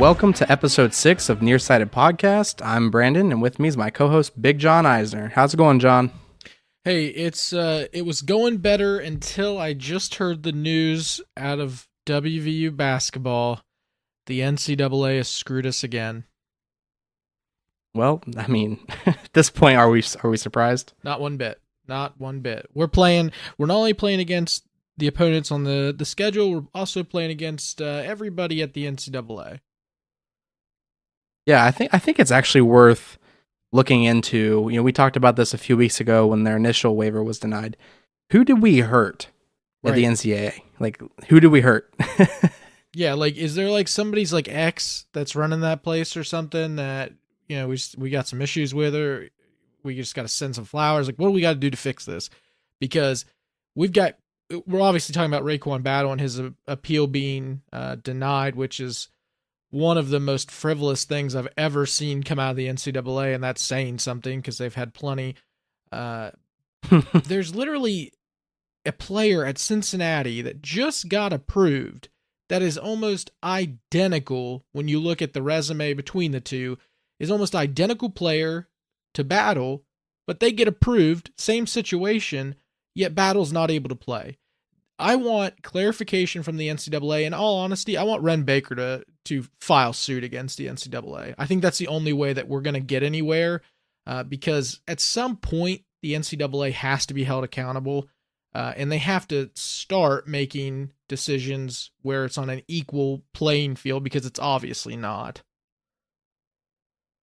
welcome to episode 6 of Nearsighted Podcast. I'm Brandon, and with me is my co-host, Big John Eisner. How's it going, John? Hey, it was going better until I just heard the news out of WVU basketball. The NCAA has screwed us again. Well, I mean, at this point, are we surprised? Not one bit. Not one bit. We're not only playing against the opponents on the schedule, we're also playing against everybody at the NCAA. Yeah, I think it's actually worth looking into. You know, we talked about this a few weeks ago when their initial waiver was denied. Who did we hurt at the NCAA? Like, who did we hurt? Yeah, like, is there like somebody's like ex that's running that place or something that, you know, we got some issues with, or we just got to send some flowers? Like, what do we got to do to fix this? Because we're obviously talking about RaeQuan Battle and his appeal being denied, which is one of the most frivolous things I've ever seen come out of the NCAA, and that's saying something because they've had plenty. There's literally a player at Cincinnati that just got approved that is almost identical when you look at the resume between the two, is almost identical player to Battle, but they get approved, same situation, yet Battle's not able to play. I want clarification from the NCAA. In all honesty, I want Ren Baker to file suit against the NCAA. I think that's the only way that we're going to get anywhere, because at some point, the NCAA has to be held accountable, and they have to start making decisions where it's on an equal playing field, because it's obviously not.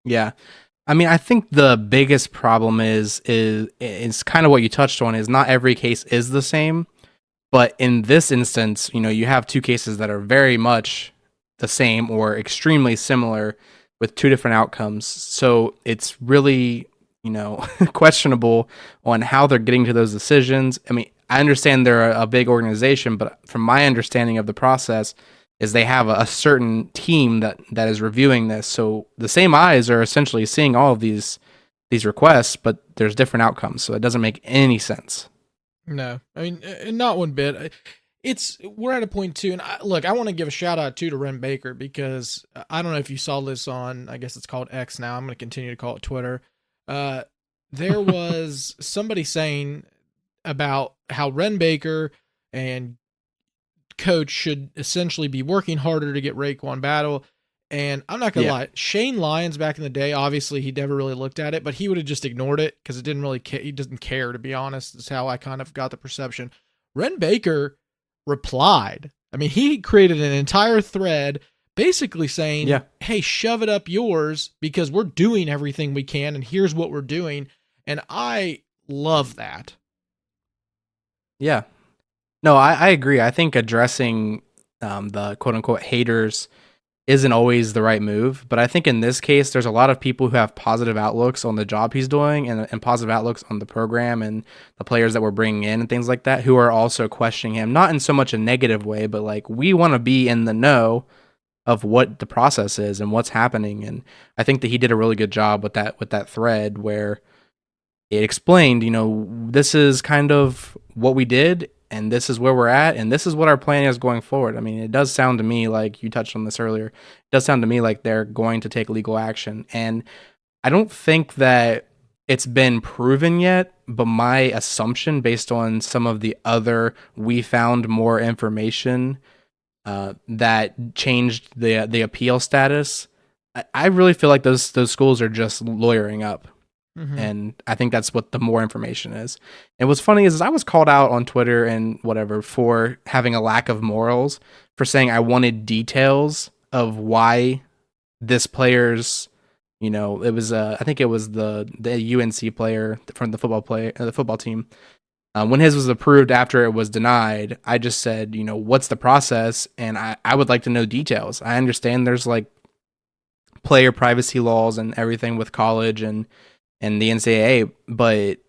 Yeah. I mean, I think the biggest problem is kind of what you touched on, is not every case is the same. But in this instance, you know, you have two cases that are very much the same or extremely similar with two different outcomes. So it's really, you know, questionable on how they're getting to those decisions. I mean, I understand they're a big organization, but from my understanding of the process is they have a certain team that is reviewing this. So the same eyes are essentially seeing all of these requests, but there's different outcomes. So it doesn't make any sense. No, I mean, not one bit. We're at a point too, and I want to give a shout out to Ren Baker, because I don't know if you saw this on, I guess it's called X now. I'm going to continue to call it Twitter. There was somebody saying about how Ren Baker and coach should essentially be working harder to get RaeQuan Battle. And I'm not going to lie, Shane Lyons back in the day, obviously he never really looked at it, but he would have just ignored it because it didn't really he doesn't care, to be honest, is how I kind of got the perception. Ren Baker replied. I mean, he created an entire thread basically saying, hey, shove it up yours, because we're doing everything we can and here's what we're doing. And I love that. Yeah. No, I agree. I think addressing the quote unquote haters isn't always the right move, but I think in this case, there's a lot of people who have positive outlooks on the job he's doing and positive outlooks on the program and the players that we're bringing in and things like that, who are also questioning him, not in so much a negative way, but like, we want to be in the know of what the process is and what's happening. And I think that he did a really good job with that thread where it explained, you know, this is kind of what we did, and this is where we're at, and this is what our plan is going forward. I mean, it does sound to me like, you touched on this earlier, it does sound to me like they're going to take legal action. And I don't think that it's been proven yet, but my assumption, based on some of the other, we found more information that changed the appeal status, I really feel like those schools are just lawyering up. Mm-hmm. And I think that's what the more information is. And what's funny is I was called out on Twitter and whatever for having a lack of morals, for saying I wanted details of why this player's, you know, it was I think it was the UNC player from the football team. When his was approved after it was denied, I just said, you know, what's the process? And I would like to know details. I understand there's like player privacy laws and everything with college and the NCAA, but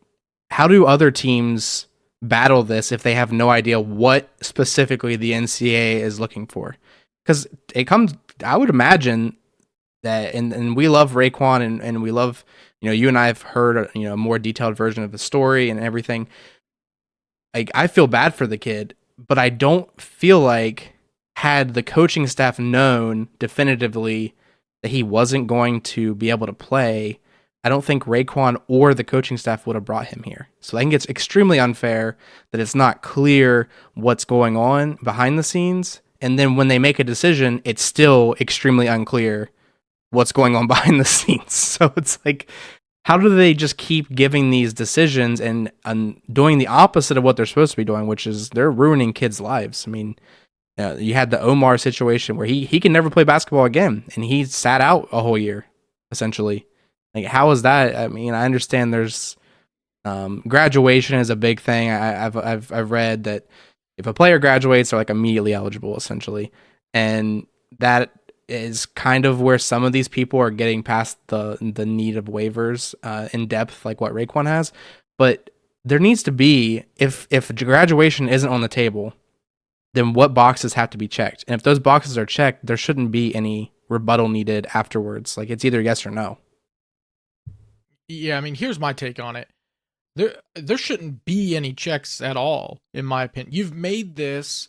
how do other teams battle this if they have no idea what specifically the NCAA is looking for? Because I would imagine that, and we love RaeQuan and we love, you know, you and I have heard, you know, a more detailed version of the story and everything. Like, I feel bad for the kid, but I don't feel like had the coaching staff known definitively that he wasn't going to be able to play, I don't think RaeQuan or the coaching staff would have brought him here. So I think it's extremely unfair that it's not clear what's going on behind the scenes. And then when they make a decision, it's still extremely unclear what's going on behind the scenes. So it's like, how do they just keep giving these decisions and doing the opposite of what they're supposed to be doing, which is they're ruining kids' lives? I mean, you had the Omar situation where he can never play basketball again, and he sat out a whole year, essentially. Like, how is that? I mean, I understand there's graduation is a big thing. I've read that if a player graduates, they're like immediately eligible, essentially, and that is kind of where some of these people are getting past the need of waivers in depth, like what RaeQuan has. But there needs to be, if graduation isn't on the table, then what boxes have to be checked? And if those boxes are checked, there shouldn't be any rebuttal needed afterwards. Like, it's either yes or no. Yeah, I mean, here's my take on it. There shouldn't be any checks at all, in my opinion. You've made this,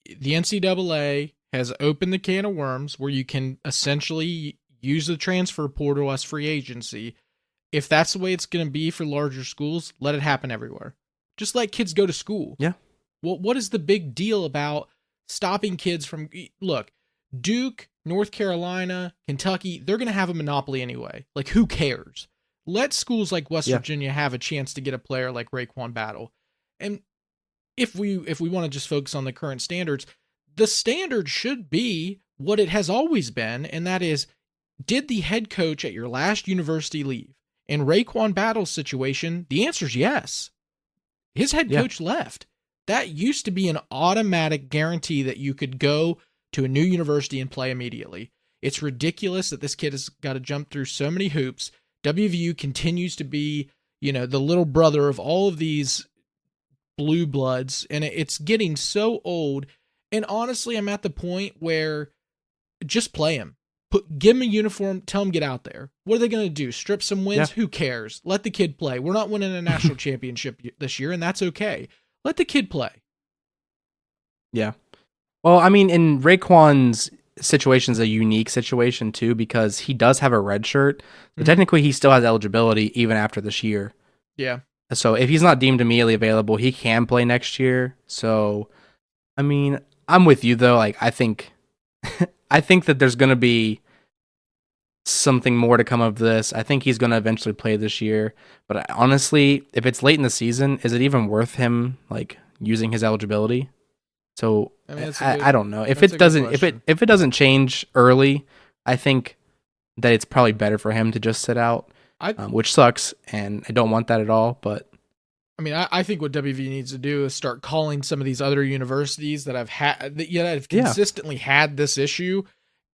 the NCAA has opened the can of worms where you can essentially use the transfer portal as free agency. If that's the way it's going to be for larger schools, let it happen everywhere. Just let kids go to school. Yeah. Well, what is the big deal about stopping kids from... Look, Duke, North Carolina, Kentucky, they're going to have a monopoly anyway. Like, who cares? Let schools like West Virginia have a chance to get a player like RaeQuan Battle. And if we want to just focus on the current standards, the standard should be what it has always been, and that is, did the head coach at your last university leave? In RaeQuan Battle's situation, the answer is yes. His head coach left. That used to be an automatic guarantee that you could go to a new university and play immediately. It's ridiculous that this kid has got to jump through so many hoops. WVU continues to be, the little brother of all of these blue bloods, and it's getting so old. And honestly, I'm at the point where just play him. Give him a uniform, tell him get out there. What are they going to do? Strip some wins? Yeah. Who cares? Let the kid play. We're not winning a national championship this year, and that's okay. Let the kid play. Yeah. Well, I mean, in RaeQuan's situation is a unique situation too, because he does have a red shirt. So technically he still has eligibility even after this year. Yeah. So if he's not deemed immediately available, he can play next year. So, I mean, I'm with you though. Like, I think that there's going to be something more to come of this. I think he's going to eventually play this year. But honestly, if it's late in the season, is it even worth him like using his eligibility? So I mean, I don't know if it doesn't change early. I think that it's probably better for him to just sit out, which sucks, and I don't want that at all. But I mean, I think what WV needs to do is start calling some of these other universities that have consistently had this issue,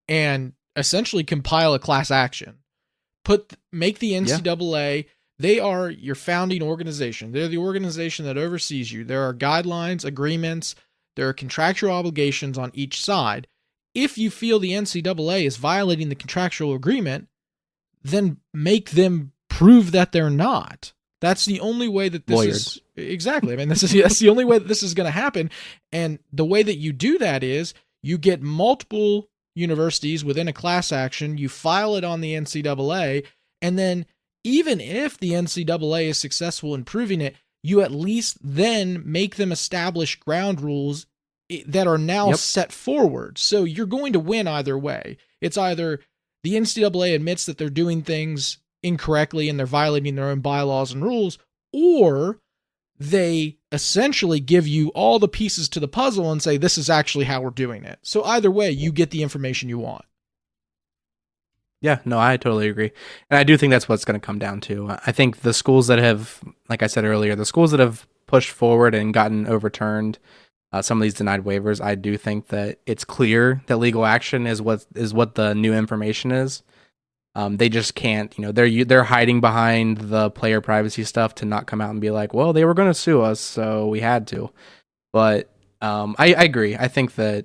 and essentially compile a class action. Make the NCAA. Yeah. They are your founding organization. They're the organization that oversees you. There are guidelines, agreements. There are contractual obligations on each side. If you feel the NCAA is violating the contractual agreement, then make them prove that they're not. That's the only way that this is... Exactly. I mean, that's the only way that this is going to happen. And the way that you do that is you get multiple universities within a class action, you file it on the NCAA, and then even if the NCAA is successful in proving it, you at least then make them establish ground rules that are now set forward. So you're going to win either way. It's either the NCAA admits that they're doing things incorrectly and they're violating their own bylaws and rules, or they essentially give you all the pieces to the puzzle and say, this is actually how we're doing it. So either way, you get the information you want. Yeah, no, I totally agree. And I do think that's what's going to come down to. I think the schools that have, like I said earlier, the schools that have pushed forward and gotten overturned some of these denied waivers, I do think that it's clear that legal action is what the new information is. They just can't, they're hiding behind the player privacy stuff to not come out and be like, well, they were going to sue us, so we had to. But I agree. I think that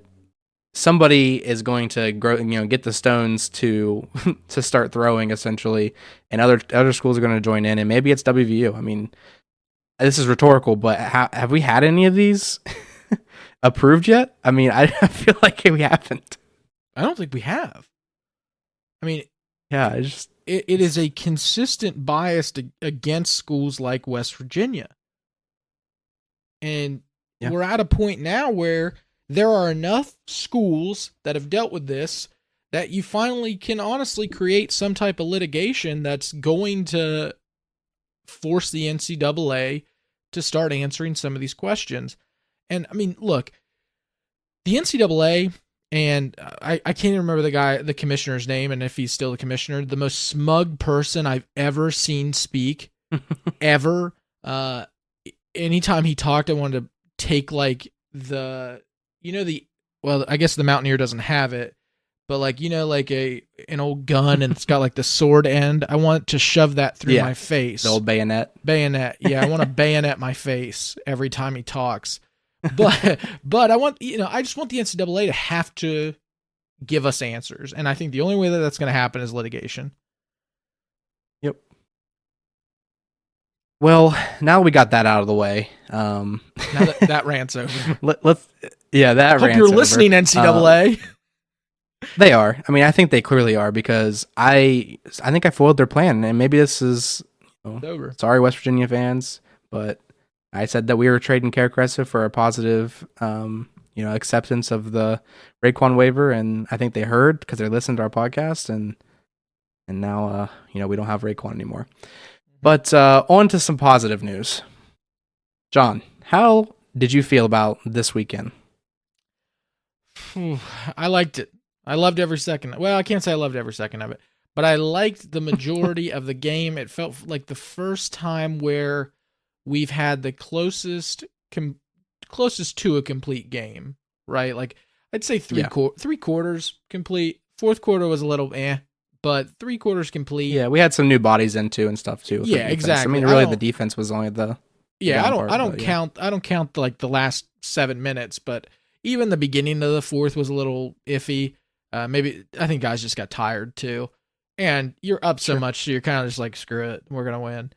somebody is going to get the stones to start throwing, essentially, and other schools are going to join in, and maybe it's WVU. I mean, this is rhetorical, but have we had any of these approved yet? I mean, I feel like we haven't. I don't think we have. I mean, Yeah, it is a consistent bias against schools like West Virginia. And we're at a point now where there are enough schools that have dealt with this that you finally can honestly create some type of litigation that's going to force the NCAA to start answering some of these questions. And I mean, look, the NCAA, and I can't even remember the commissioner's name, and if he's still the commissioner, the most smug person I've ever seen speak, ever. Anytime he talked, I wanted to take like I guess the Mountaineer doesn't have it, but like, like an old gun and it's got like the sword end. I want to shove that through my face. The old bayonet. Bayonet. Yeah, I want to bayonet my face every time he talks. But I want, I just want the NCAA to have to give us answers. And I think the only way that that's going to happen is litigation. Yep. Well, now we got that out of the way. Now that rant's over. That rant's over. Hope you're listening, NCAA. They are. I mean, I think they clearly are, because I think I foiled their plan, and maybe this is over. Sorry, West Virginia fans, but I said that we were trading Caracressa for a positive, acceptance of the RaeQuan waiver, and I think they heard because they listened to our podcast, and now we don't have RaeQuan anymore. But on to some positive news. John, how did you feel about this weekend? I liked it. I loved every second. Well, I can't say I loved every second of it, but I liked the majority of the game. It felt like the first time where we've had the closest to a complete game, right? Like, I'd say three quarters complete. Fourth quarter was a little but 3 quarters complete. Yeah, we had some new bodies into and stuff too. Yeah, exactly. I mean, really, the defense was only the I don't count like the last 7 minutes, but even the beginning of the fourth was a little iffy. Maybe I think guys just got tired too, and you're up so much, so you're kind of just like, screw it, we're gonna win.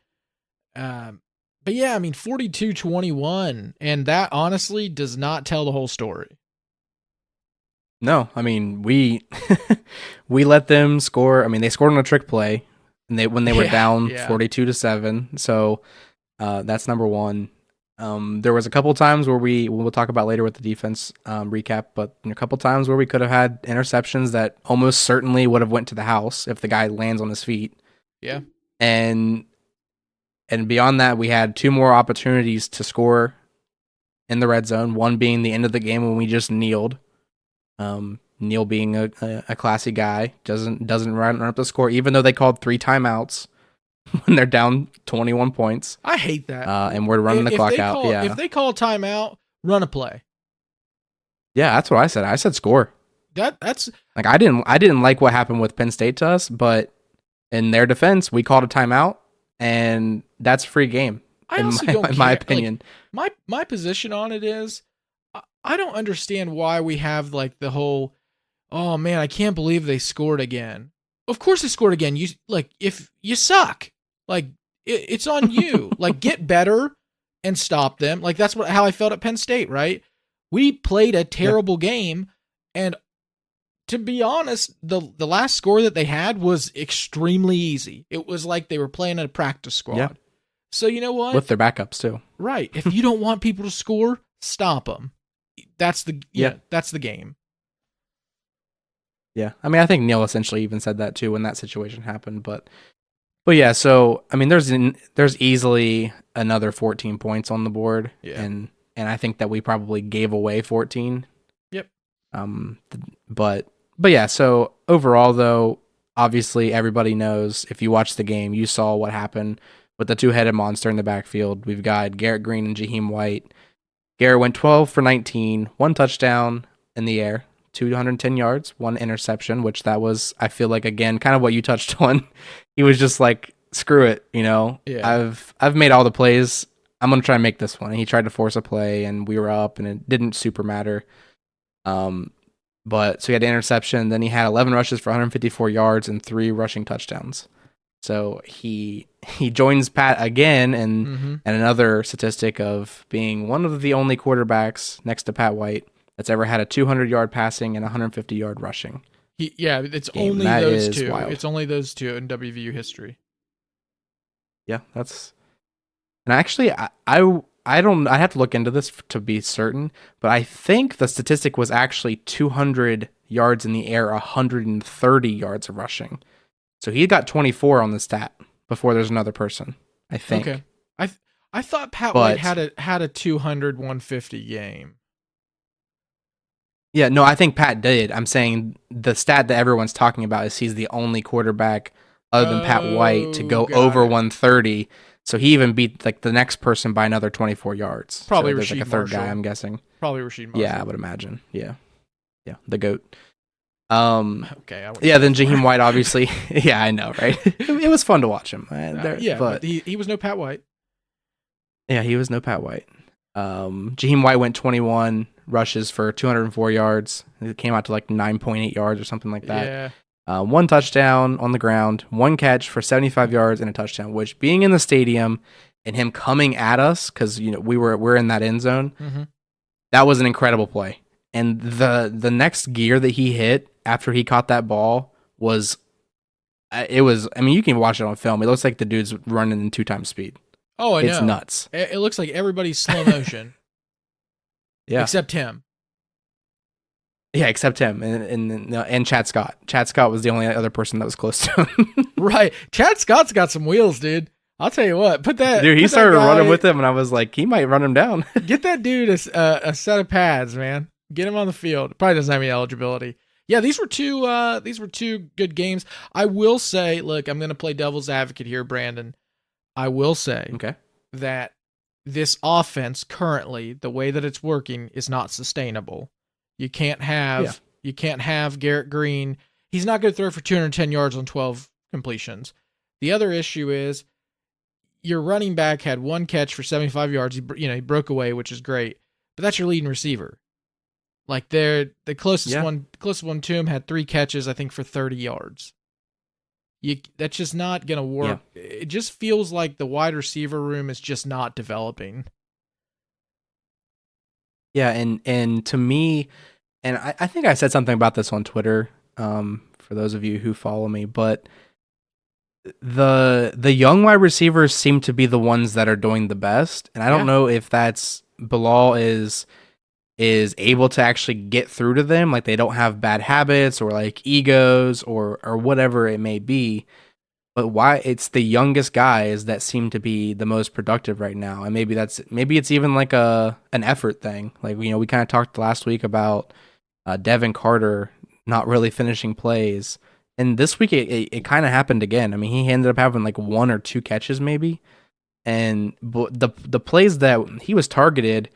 But yeah, I mean, 42-21, and that honestly does not tell the whole story. No, I mean, we let them score. I mean, they scored on a trick play, and when they were down 42-7. So that's number one. There was a couple times where we'll talk about later with the defense recap, but a couple times where we could have had interceptions that almost certainly would have went to the house if the guy lands on his feet. Yeah, and beyond that, we had 2 more opportunities to score in the red zone. One being the end of the game when we just kneeled. Neil being a classy guy, doesn't run up the score, even though they called 3 timeouts when they're down 21 points. I hate that. And we're running the clock out. If they call a timeout, run a play. Yeah, that's what I said. I said score. That's like, I didn't like what happened with Penn State to us, but in their defense, we called a timeout, and that's free game. In my opinion. Like, my position on it is, I don't understand why we have like the whole, oh man, I can't believe they scored again. Of course they scored again. You like, if you suck, like it's on you. Like, get better and stop them. Like, that's how I felt at Penn State, right? We played a terrible game, and to be honest, the last score that they had was extremely easy. It was like they were playing a practice squad. Yeah. So you know what? With their backups too. Right. If you don't want people to score, stop them. That's the game. Yeah, I mean, I think Neil essentially even said that too when that situation happened, but yeah. So I mean, there's easily another 14 points on the board, and I think that we probably gave away 14. Yep. But yeah. So overall, though, obviously everybody knows, if you watched the game, you saw what happened with the 2-headed monster in the backfield. We've got Garrett Green and Jaheim White. Garrett went 12 for 19, 1 touchdown in the air, 210 yards, 1 interception, which that was, I feel like, again, kind of what you touched on. He was just like, screw it, Yeah. I've made all the plays. I'm going to try and make this one. And he tried to force a play, and we were up, and it didn't super matter. But so he had an interception. Then he had 11 rushes for 154 yards and 3 rushing touchdowns. So he joins Pat again, Mm-hmm. and another statistic of being one of the only quarterbacks next to Pat White that's ever had a 200-yard passing and 150-yard rushing Yeah, it's game. only That those is two. wild. It's only those two in WVU history. Yeah, that's and actually I don't I have to look into this to be certain, but I think the statistic was actually 200 yards in the air, 130 yards of rushing. So he got 24 on the stat before there's another person, I Okay. think. I thought Pat White But had a 200 150 game. yeah, no, I think Pat did. I'm saying the stat that everyone's talking about is he's the only quarterback other than Pat White to Oh, go got over it. So he even beat like the next person by another 24 yards. Probably So there's like a Rasheed third guy, Marshall. I'm guessing. Probably Rasheed Yeah, I Marshall. would imagine. Yeah. Yeah, the GOAT. Um Okay, I wouldn't yeah, go that then far. Jaheim White obviously. Yeah, I know, right? It was fun to watch him. Yeah, but But he was no Pat White. yeah, he was no Pat White. Jaheim White went 21 rushes for 204 yards. It came out to like 9.8 yards or something like that. Yeah. One touchdown on the ground, one catch for 75 yards and a touchdown. Which being in the stadium and him coming at us because we're in that end zone, Mm-hmm. that was an incredible play. And the next gear that he hit after he caught that ball was it was. I mean, you can watch it on film. It looks like the dude's running in 2 times speed. Oh, I It's know. nuts. It looks like everybody's slow motion Yeah. except him. Yeah, except him and Chad Scott. Chad Scott was the only other person that was close to him. Right. Chad Scott's got some wheels, dude. I'll tell you what. Dude, he started running with him, and I was like, he might run him down. Get that dude a set of pads, man. Get him on the field. Probably doesn't have any eligibility. Yeah, these were two good games. I will say, look, I'm going to play devil's advocate here, Brandon. I will say Okay. that this offense currently, the way that it's working, is not sustainable. You can't have Garrett Green. He's not going to throw for 210 yards on 12 completions. The other issue is your running back had one catch for 75 yards. He broke away, which is great, but that's your leading receiver. Like the closest one to him had 3 catches, I think, for 30 yards. That's just not going to work. Yeah. It just feels like the wide receiver room is just not developing. Yeah, and to me, and I think I said something about this on Twitter, for those of you who follow me, but the young wide receivers seem to be the ones that are doing the best, and I don't know if that's Bilal is able to actually get through to them, like they don't have bad habits or like egos or whatever it may be. But why it's the youngest guys that seem to be the most productive right now, and maybe it's even like an effort thing. Like we kind of talked last week about Devin Carter not really finishing plays, and this week it kind of happened again. I mean, he ended up having like 1 or 2 catches maybe, and the plays that he was targeted,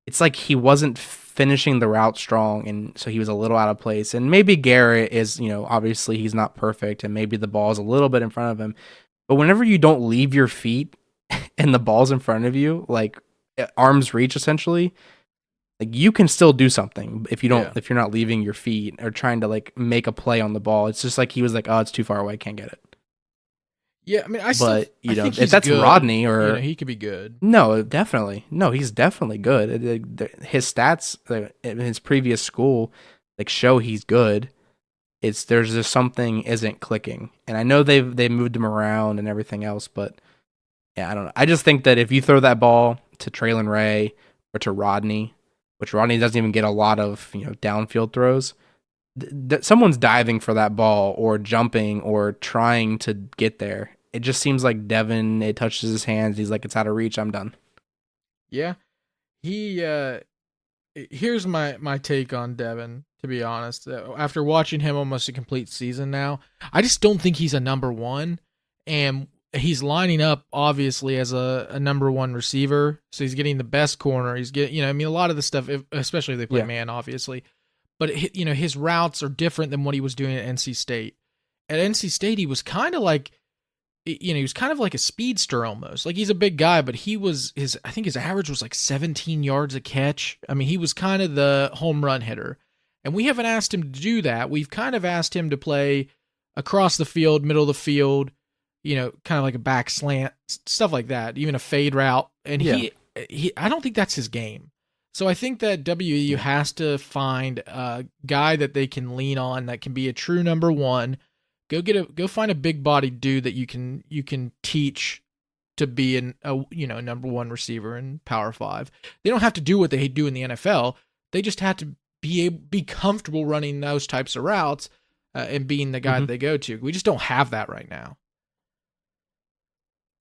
it's like he wasn't finishing the route strong, and so he was a little out of place. And maybe Garrett is, obviously he's not perfect, and maybe the ball's a little bit in front of him. But whenever you don't leave your feet and the ball's in front of you, like at arm's reach essentially, like you can still do something if you're not leaving your feet or trying to like make a play on the ball. It's just like he was like, oh, it's too far away, I can't get it. Yeah, I mean, I think if that's good. Rodney or he could be good. No, definitely. No, he's definitely good. His stats in his previous school like show he's good. There's just something isn't clicking, and I know they moved him around and everything else, but yeah, I don't know. I just think that if you throw that ball to Traylon Ray or to Rodney, which Rodney doesn't even get a lot of downfield throws, someone's diving for that ball or jumping or trying to get there. It just seems like Devin, it touches his hands. He's like, it's out of reach. I'm done. Yeah. Here's my take on Devin, to be honest. After watching him almost a complete season now, I just don't think he's a number one. And he's lining up, obviously, as a number one receiver. So he's getting the best corner. He's getting, a lot of the stuff, especially if they play man, obviously. But, his routes are different than what he was doing at NC State. At NC State, he was kind of like, he was kind of like a speedster almost. Like he's a big guy, but I think his average was like 17 yards a catch. I mean, he was kind of the home run hitter. And we haven't asked him to do that. We've kind of asked him to play across the field, middle of the field, kind of like a back slant, stuff like that, even a fade route. And Yeah. I don't think that's his game. So I think that WU Yeah. has to find a guy that they can lean on that can be a true number one. Go find a big bodied dude that you can teach to be a number one receiver in Power Five. They don't have to do what they do in the NFL. They just have to be comfortable running those types of routes and being the guy Hmm. that they go to. We just don't have that right now.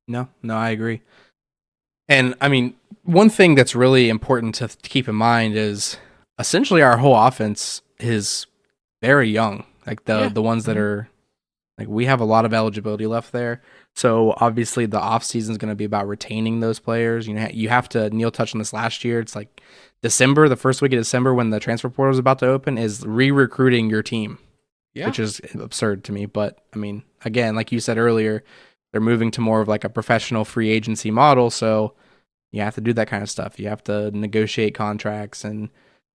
No, no, I agree. And I mean, one thing that's really important to keep in mind is essentially our whole offense is very young. Like Yeah. the ones that Mhm. are like we have a lot of eligibility left there. So obviously the off season is going to be about retaining those players. You have to. Neil touched on this last year. It's like December, the first week of December when the transfer portal is about to open, is re-recruiting your team, Yeah. which is absurd to me. But I mean, again, like you said earlier, they're moving to more of like a professional free agency model. So you have to do that kind of stuff. You have to negotiate contracts and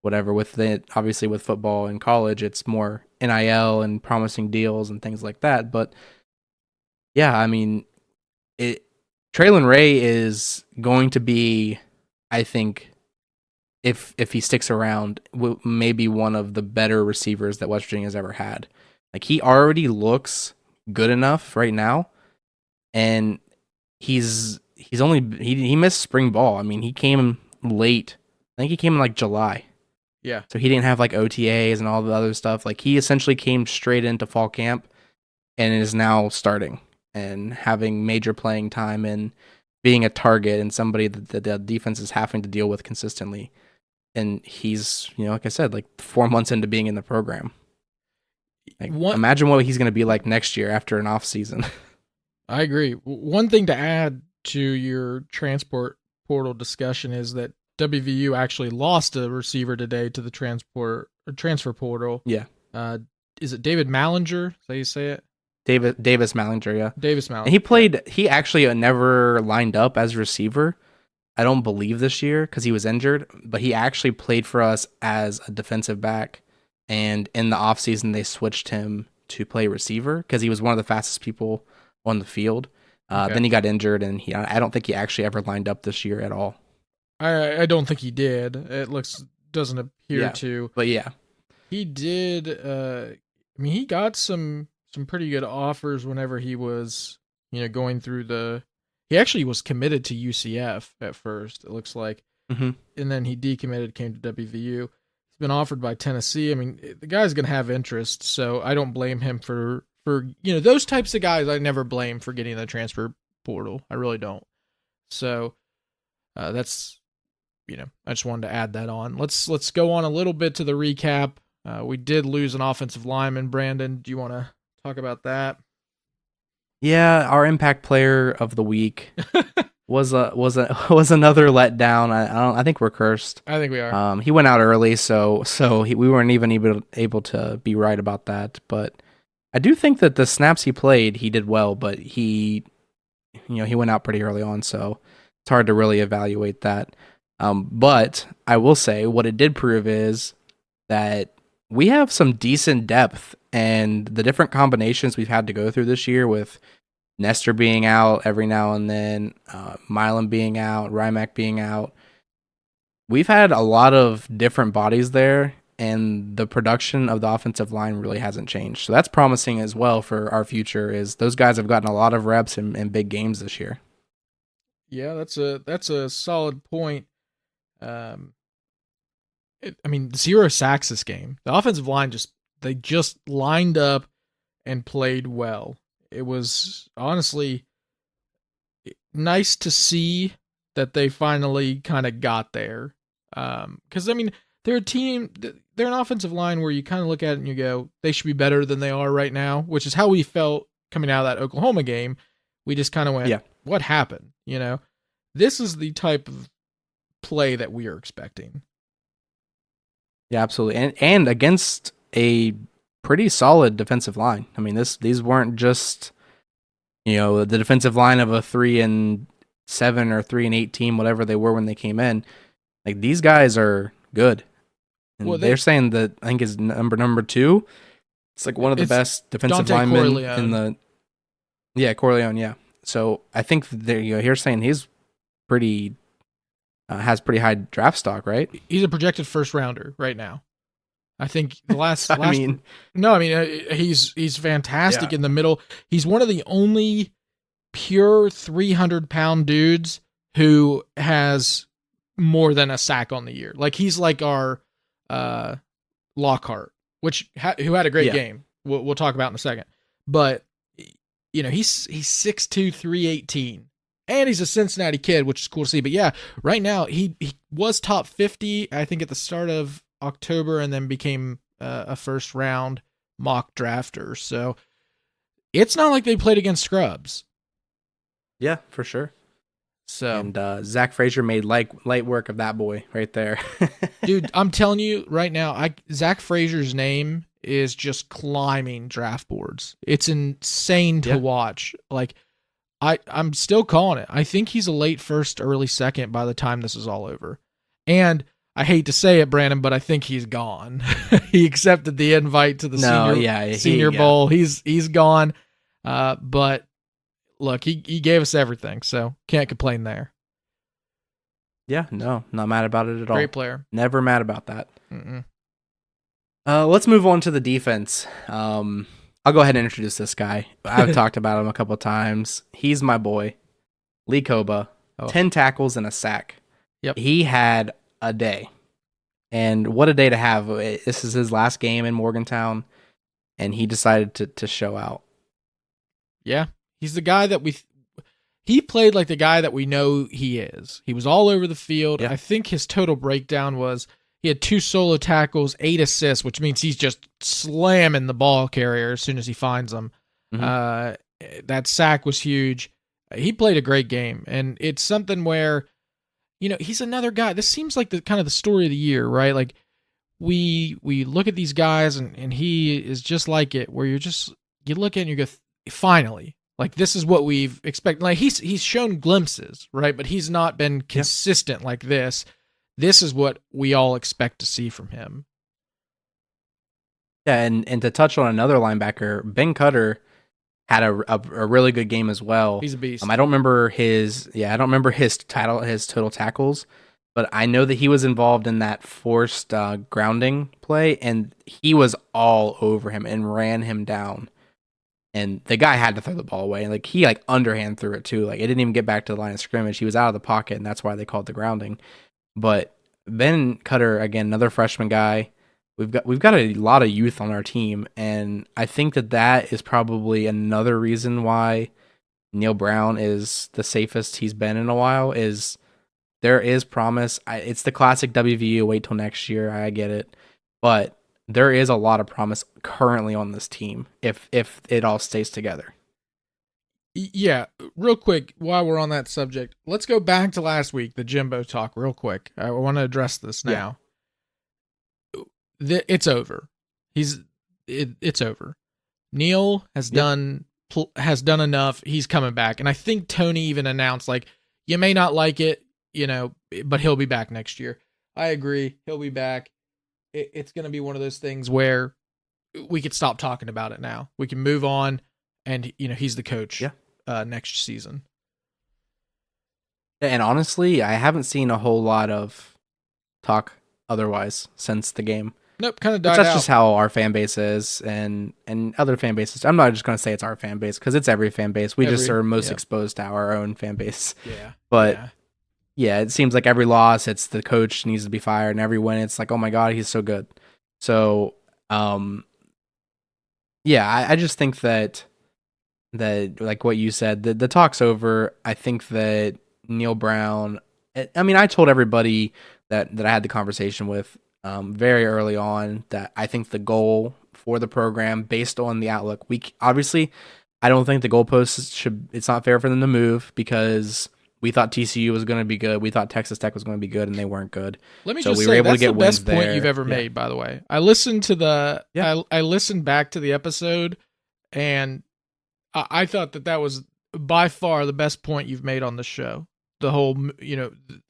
whatever. With it, obviously, with football and college, it's more NIL and promising deals and things like that. But yeah, I mean, it. Traylon Ray is going to be, I think, if he sticks around, maybe one of the better receivers that West Virginia has ever had. Like he already looks good enough right now, and he's only he missed spring ball. I mean, he came late. I think he came in like July. Yeah. So he didn't have like OTAs and all the other stuff. Like he essentially came straight into fall camp and is now starting and having major playing time and being a target and somebody that the defense is having to deal with consistently. And he's, like I said, like 4 months into being in the program. Like One imagine what he's going to be like next year after an off season. I agree. One thing to add to your transport portal discussion is that WVU actually lost a receiver today to the transfer portal. Yeah. Uh, is it David Mallinger? Is that how you say it? Davis Mallinger, yeah. Davis And he Mallinger. Yeah. played. He actually never lined up as a receiver. I don't believe this year because he was injured, but he actually played for us as a defensive back. And in the offseason, they switched him to play receiver because he was one of the fastest people on the field. Okay. Then he got injured, and I don't think he actually ever lined up this year at all. I don't think he did. It doesn't appear Yeah, to. but yeah, He did. I mean, he got some pretty good offers whenever he was going through the. He actually was committed to UCF at first. It looks like, hmm and then he decommitted, came to WVU. He's been offered by Tennessee. I mean, the guy's gonna have interest, so I don't blame him for those types of guys. I never blame for getting the transfer portal. I really don't. So that's I just wanted to add that on. Let's go on a little bit to the recap. We did lose an offensive lineman, Brandon. Do you want to talk about that? yeah. Our impact player of the week was was another letdown. I think we're cursed. I think we are. He went out early, so we weren't even able to be right about that. But I do think that the snaps he played, he did well, but he went out pretty early on, so it's hard to really evaluate that. But I will say what it did prove is that we have some decent depth, and the different combinations we've had to go through this year with Nestor being out every now and then, Milan being out, Rymack being out. We've had a lot of different bodies there, and the production of the offensive line really hasn't changed. So that's promising as well for our future. Is those guys have gotten a lot of reps in big games this year. Yeah, that's a solid point. Um, I mean, 0 sacks this game. The offensive line they just lined up and played well. It was honestly nice to see that they finally kind of got there. Because I mean, they're a team. They're an offensive line where you kind of look at it and you go, they should be better than they are right now, which is how we felt coming out of that Oklahoma game. We just kind of went, Yeah. what happened? This is the type of play that we are expecting. Yeah, absolutely. And against a pretty solid defensive line. I mean, these weren't just the defensive line of a 3-7 or 3-8 team, whatever they were when they came in. Like these guys are good. And Well, they're saying that I think is number 2. It's like one of the best defensive Dante linemen Corleone. in the Yeah, Corleone. Yeah. So I think you're saying he's pretty has pretty high draft stock, right? He's a projected first rounder right now. I think the last I last mean, no, I mean he's fantastic yeah, in the middle. He's one of the only pure 300-pound dudes who has more than a sack on the year. Like he's like our uh, Lockhart, who had a great yeah, game. We'll talk about in a second. But he's 6'2", 318. And he's a Cincinnati kid, which is cool to see. But yeah, right now he was top 50, I think, at the start of October, and then became a first round mock drafter. So it's not like they played against scrubs. yeah, for sure. So, And Zach Frazier made light work of that boy right there. dude, I'm telling you right now, Zach Frazier's name is just climbing draft boards. It's insane to watch. Like I'm still calling it. I think he's a late first, early second by the time this is all over. And I hate to say it, Brandon, but I think he's gone. He accepted the invite to the senior bowl. He's gone. But look, he gave us everything, so can't complain there. Yeah, no, not mad about it at all. Great player. Never mad about that. Mm-mm. Let's move on to the defense. I'll go ahead and introduce this guy. I've talked about him a couple of times. He's my boy, Lee Koba. 10 tackles and a sack. Yep. He had a day. And what a day to have. This is his last game in Morgantown, and he decided to show out. Yeah. He's the guy that he played like the guy that we know he is. He was all over the field. Yeah. I think his total breakdown was he had 2 solo tackles, 8 assists, which means he's just slamming the ball carrier as soon as he finds them. Mm-hmm. That sack was huge. He played a great game, and it's something where, he's another guy. This seems like the kind of the story of the year, right? Like we look at these guys, and he is just like it, where you look at it and you go, finally. Like, this is what we've expected. Like, he's shown glimpses, right? But he's not been consistent like this. This is what we all expect to see from him. Yeah, and to touch on another linebacker, Ben Cutter had a really good game as well. He's a beast. I don't remember his total tackles, but I know that he was involved in that forced grounding play, and he was all over him and ran him down. And the guy had to throw the ball away. Like, he underhand threw it too. Like, it didn't even get back to the line of scrimmage. He was out of the pocket, and that's why they called the grounding. But Ben Cutter, again, another freshman guy. We've got a lot of youth on our team, and I think that is probably another reason why Neil Brown is the safest he's been in a while. Is there is promise. It's the classic WVU. Wait till next year. I get it, but there is a lot of promise currently on this team if it all stays together. Yeah, real quick, while we're on that subject, let's go back to last week, the Jimbo talk, real quick. I want to address this now. Yeah. It's over. It's over. Neil has done enough. He's coming back, and I think Tony even announced, like, you may not like it, but he'll be back next year. I agree. He'll be back. It's going to be one of those things where we could stop talking about it now. We can move on, and he's the coach next season. And honestly, I haven't seen a whole lot of talk otherwise since the game. Nope, kind of died out. That's just how our fan base is, and other fan bases. I'm not just going to say it's our fan base, because it's every fan base. We just are most exposed to our own fan base. Yeah. But yeah, it seems like every loss, it's the coach needs to be fired, and every win, it's like, oh my God, he's so good. So, yeah, I just think that like what you said, the talk's over. I think that Neil Brown, I mean, I told everybody that I had the conversation with very early on that I think the goal for the program, based on the outlook, obviously, I don't think the goalposts it's not fair for them to move, because we thought TCU was going to be good. We thought Texas Tech was going to be good, and they weren't good. Let me just say, that's the best point you've ever made, by the way. I listened to I listened back to the episode, and I thought that was by far the best point you've made on the show. The whole,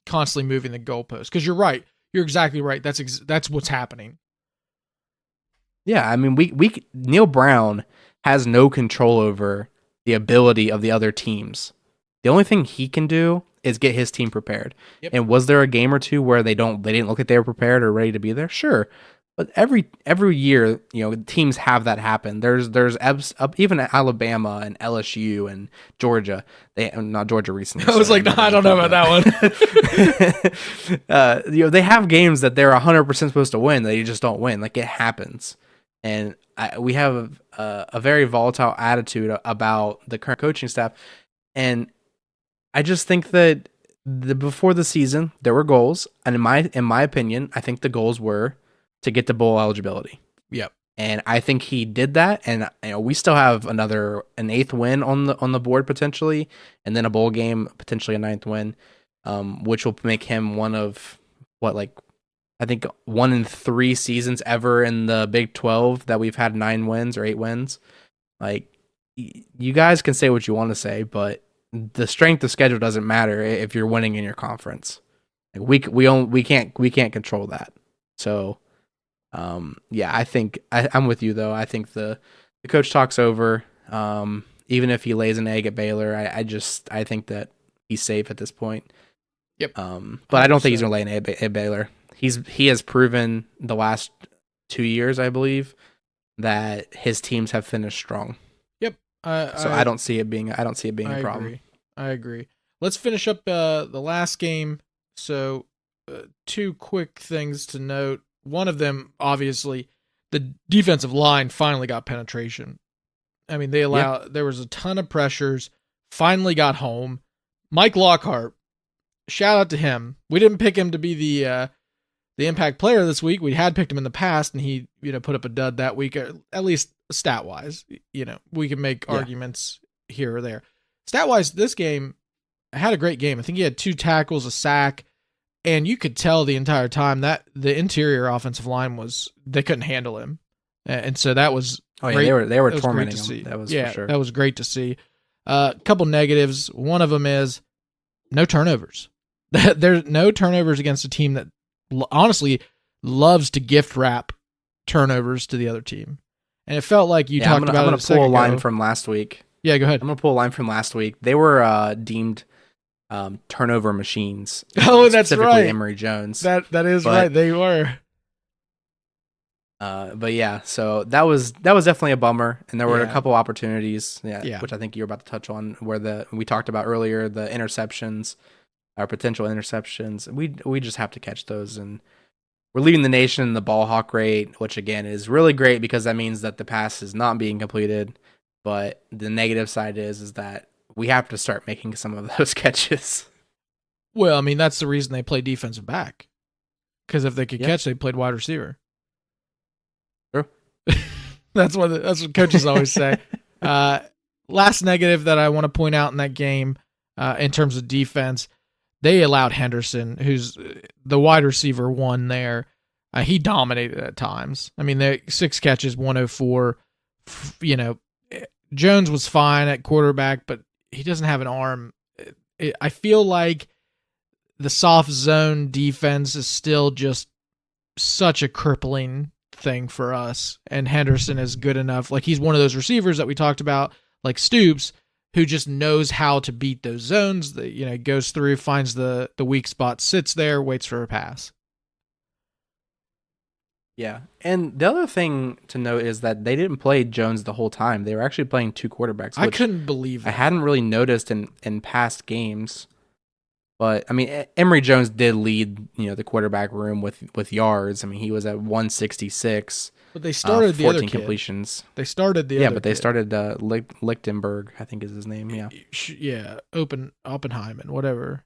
constantly moving the goalposts. Because you're right. You're exactly right. That's what's happening. Yeah, I mean, Neil Brown has no control over the ability of the other teams. The only thing he can do is get his team prepared. Yep. And was there a game or two where they didn't look like they were prepared or ready to be there? Sure. But every year, teams have that happen. There's ebbs up, even at Alabama and LSU and Georgia. They not Georgia recently. I was like, no, I don't know about that one. They have games that they're 100% supposed to win. They just don't win. Like, it happens. And we have a very volatile attitude about the current coaching staff. And I just think that before the season, there were goals. And in my opinion, I think the goals were to get to bowl eligibility. Yep. And I think he did that. And we still have an 8th win on the board potentially, and then a bowl game, potentially a 9th win, which will make him one of I think 1 in 3 seasons ever in the Big 12 that we've had 9 wins or 8 wins. Like, you guys can say what you want to say, but the strength of schedule doesn't matter if you're winning in your conference. Like, we can't control that. So, I think I'm with you though. I think the coach talks over. Even if he lays an egg at Baylor, I think that he's safe at this point. Yep. But I don't think he's gonna lay an egg at Baylor. He has proven the last 2 years, I believe, that his teams have finished strong. Yep. I don't see it being a problem. I agree. Let's finish up the last game. So, 2 quick things to note. One of them, obviously, the defensive line finally got penetration. I mean, there was a ton of pressures, finally got home. Mike Lockhart, shout out to him. We didn't pick him to be the impact player this week. We had picked him in the past, and he put up a dud that week, at least stat-wise. We can make arguments here or there. Stat-wise, this game had a great game. I think he had 2 tackles, a sack, and you could tell the entire time that the interior offensive line they couldn't handle him. And so that was great. They were tormenting him. That was for sure. That was great to see. A couple negatives. One of them is no turnovers. There's no turnovers against a team that honestly loves to gift wrap turnovers to the other team. And it felt like you talked about it. I'm going to pull a line from last week. Yeah, go ahead. I'm going to pull a line from last week. They were deemed turnover machines. Oh, that's right. Emory Jones. That is right. They were. But yeah, so that was definitely a bummer, and there were a couple opportunities, which I think you're about to touch on, where we talked about earlier, the interceptions, our potential interceptions. We just have to catch those, and we're leading the nation in the ball hawk rate, which again is really great because that means that the pass is not being completed. But the negative side is that we have to start making some of those catches. Well, I mean, that's the reason they play defensive back. Because if they could catch, they played wide receiver. True. That's what coaches always say. Last negative that I want to point out in that game, in terms of defense, they allowed Henderson, who's the wide receiver 1 there. He dominated at times. I mean, 6 catches, 104. Jones was fine at quarterback, but he doesn't have an arm. I feel like the soft zone defense is still just such a crippling thing for us, and Henderson is good enough. Like, he's one of those receivers that we talked about, like Stoops, who just knows how to beat those zones. That goes through, finds the weak spot, sits there, waits for a pass. Yeah, and the other thing to note is that they didn't play Jones the whole time. They were actually playing 2 quarterbacks. I couldn't believe it. I hadn't really noticed in past games. But, I mean, Emory Jones did lead, the quarterback room with yards. I mean, he was at 166. But they started the other kid. 14 completions. They started the other Yeah, but they kid. started Lichtenberg, I think is his name, yeah. Yeah, Oppenheimen, whatever.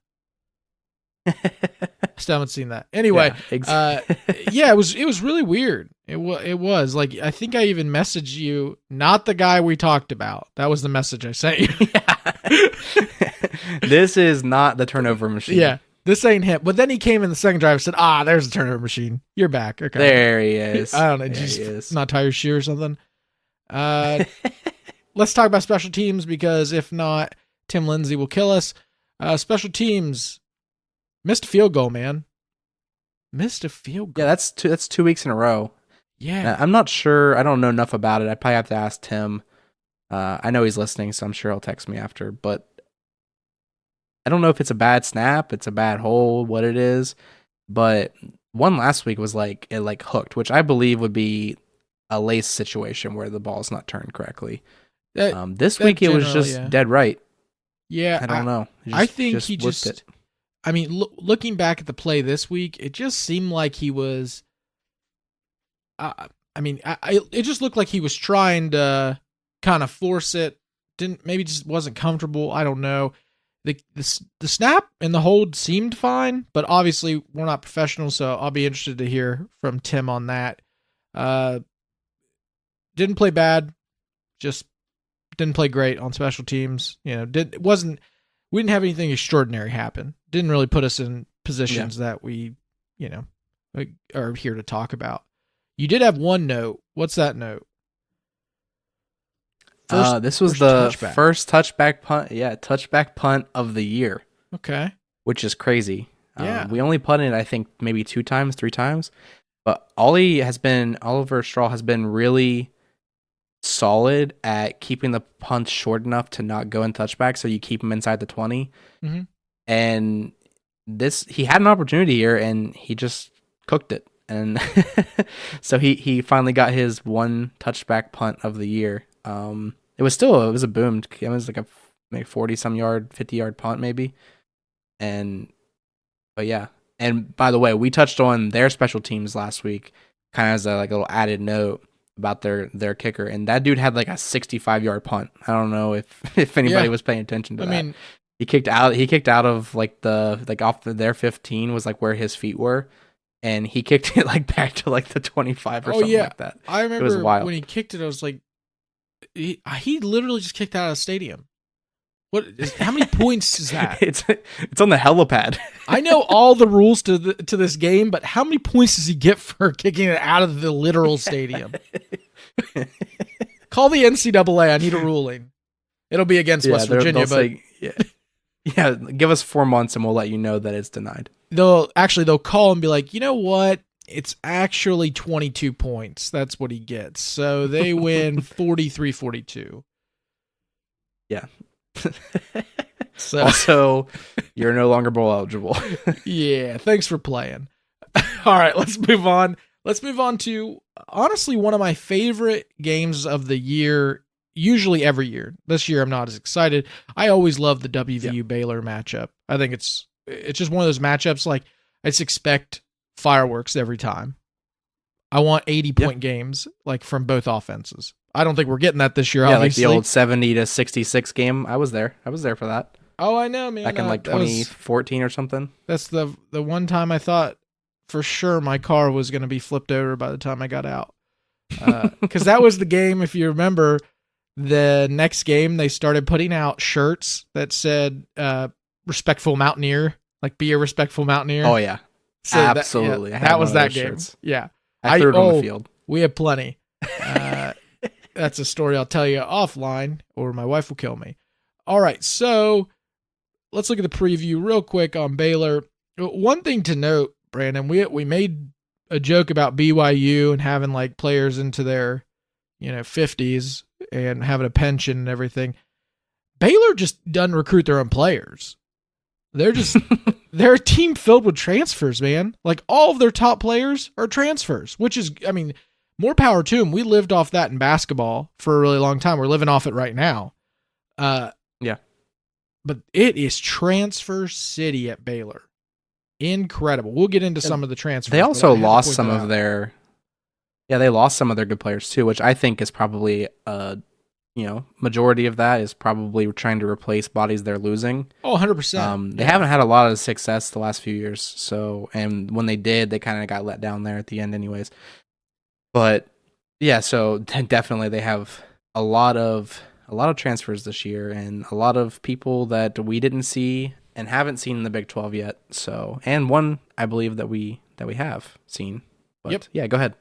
Still haven't seen that. Anyway, it was really weird. It was like, I think I even messaged you, not the guy we talked about. That was the message I sent you. This is not the turnover machine. Yeah, this ain't him. But then he came in the second drive and said, there's the turnover machine. You're back. Okay, there he is. I don't know, just not tie your shoe or something. Let's talk about special teams, because if not, Tim Lindsay will kill us. Special teams. Missed a field goal, man. Missed a field goal. Yeah, that's 2 weeks in a row. Yeah. I'm not sure. I don't know enough about it. I'd probably have to ask Tim. I know he's listening, so I'm sure he'll text me after. But I don't know if it's a bad snap, it's a bad hole, what it is. But one last week was like it like hooked, which I believe would be a lace situation where the ball's not turned correctly. This week it was just dead right. Yeah, I don't know. I think he whipped it. I mean, looking back at the play this week, it just seemed like he was. It just looked like he was trying to kind of force it. Maybe just wasn't comfortable. I don't know. The snap and the hold seemed fine, but obviously we're not professionals, so I'll be interested to hear from Tim on that. Didn't play bad, just didn't play great on special teams. We didn't have anything extraordinary happen. Didn't really put us in positions that we, are here to talk about. You did have one note. What's that note? This was the first touchback punt. Yeah, touchback punt of the year. Okay. Which is crazy. Yeah. We only punted, I think, maybe 2 times, 3 times. But Oliver Straw has been really solid at keeping the punts short enough to not go in touchback, so you keep them inside the 20. Mm-hmm. And he had an opportunity here, and he just cooked it. And so he finally got his one touchback punt of the year. It was a boom. It was like a 40-some yard, 50-yard punt maybe. But yeah. And by the way, we touched on their special teams last week, kind of as a little added note about their kicker. And that dude had like a 65-yard punt. I don't know if anybody was paying attention to that. I mean, he kicked out of off their 15 was like where his feet were. And he kicked it like back to like the 25 or something like that. I remember when he kicked it, I was like, he literally just kicked out of the stadium. How many points is that? It's on the helipad. I know all the rules to this game, but how many points does he get for kicking it out of the literal stadium? Call the NCAA. I need a ruling. It'll be against West Virginia, but yeah, give us 4 months and we'll let you know that it's denied. They'll call and be like, you know what? It's actually 22 points. That's what he gets. So they win 43-42. Yeah. So also, you're no longer bowl eligible. Yeah, thanks for playing. All right, let's move on. Let's move on to, honestly, one of my favorite games of the year, usually every year. This year, I'm not as excited. I always love the WVU Baylor matchup. I think it's just one of those matchups, like, I just expect fireworks every time. I want 80-point games, like, from both offenses. I don't think we're getting that this year, obviously. Like the old 70-66 game. I was there for that. Oh, I know, man. Back in like 2014 or something. That's the one time I thought for sure my car was going to be flipped over by the time I got out. Because that was the game, if you remember, the next game they started putting out shirts that said respectful Mountaineer, like be a respectful Mountaineer. Oh, yeah. So absolutely. That was that game. Shirts. Yeah. I threw it on the field. We have plenty. That's a story I'll tell you offline, or my wife will kill me. All right, so let's look at the preview real quick on Baylor. One thing to note, Brandon, we made a joke about BYU and having like players into their 50s and having a pension and everything. Baylor just doesn't recruit their own players. They're a team filled with transfers, man. Like all of their top players are transfers, which is, I mean, more power to them. We lived off that in basketball for a really long time. We're living off it right now. Yeah. But it is transfer city at Baylor. Incredible. We'll get into some of the transfers. They also lost some of their good players too, which I think is probably majority of that is probably trying to replace bodies they're losing. Oh, 100%. They haven't had a lot of success the last few years. So, and when they did, they kind of got let down there at the end anyways. But yeah, so definitely they have a lot of transfers this year and a lot of people that we didn't see and haven't seen in the Big 12 yet. So, and one I believe that we have seen. But yeah, go ahead.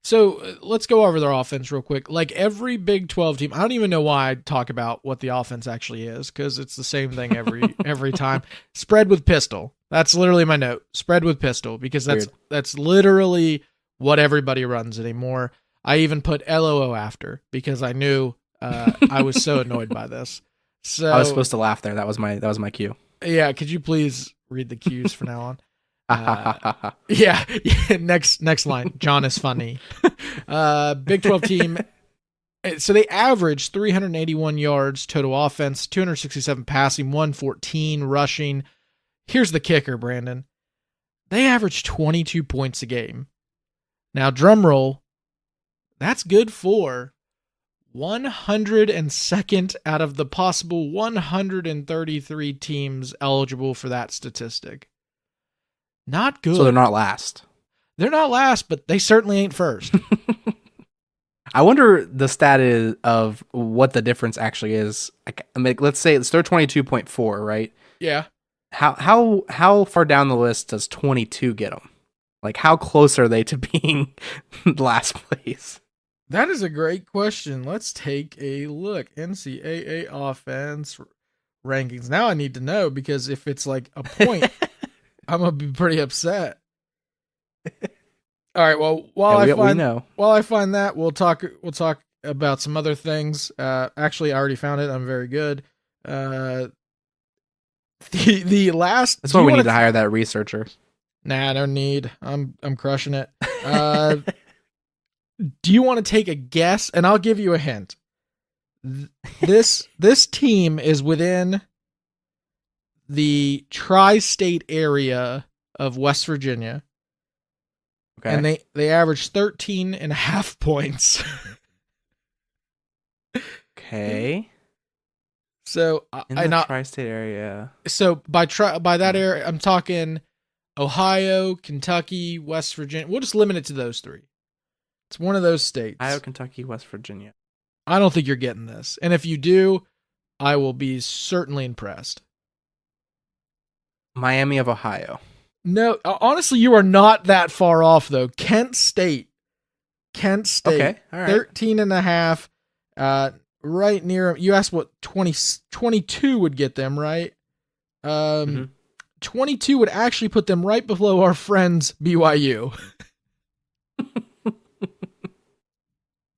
So let's go over their offense real quick. Like every Big 12 team, I don't even know why I talk about what the offense actually is, because it's the same thing every time. Spread with pistol. That's literally my note. Spread with pistol, because that's literally what everybody runs anymore. I even put LOO after, because I knew I was so annoyed by this. I was So supposed to laugh there. That was my cue. yeah, could you please read the cues from now on? Uh, Yeah, yeah, next line. John is funny. Big 12 team. So they averaged 381 yards total offense, 267 passing, 114 rushing. Here's the kicker, Brandon. They averaged 22 points a game. Now, drum roll, that's good for 102nd out of the possible 133 teams eligible for that statistic. Not good. so they're not last. They're not last, but they certainly ain't first. I wonder the stat is of what the difference actually is. I mean, let's say they're 22.4, right? Yeah. How far down the list does 22 get them? Like, how close are they to being last place? That is a great question. Let's take a look. NCAA offense rankings. Now I need to know, because if it's like a point, I'm gonna be pretty upset. All right. Well, while I find that, we'll talk about some other things. Actually, I already found it. I'm very good. The last. That's why we need to hire that researcher. Nah, no need. I'm crushing it. Do you want to take a guess? And I'll give you a hint. This team is within the tri-state area of West Virginia. Okay. And they average 13.5 points. Okay. So In the tri-state area. So by that area, I'm talking Ohio, Kentucky, West Virginia. We'll just limit it to those three. It's one of those states. Ohio, Kentucky, West Virginia. I don't think you're getting this. And if you do, I will be certainly impressed. Miami of Ohio. No, honestly, you are not that far off, though. Kent State. Okay, all right. 13.5. Right near, you asked what 22 would get them, right? 22 would actually put them right below our friends BYU.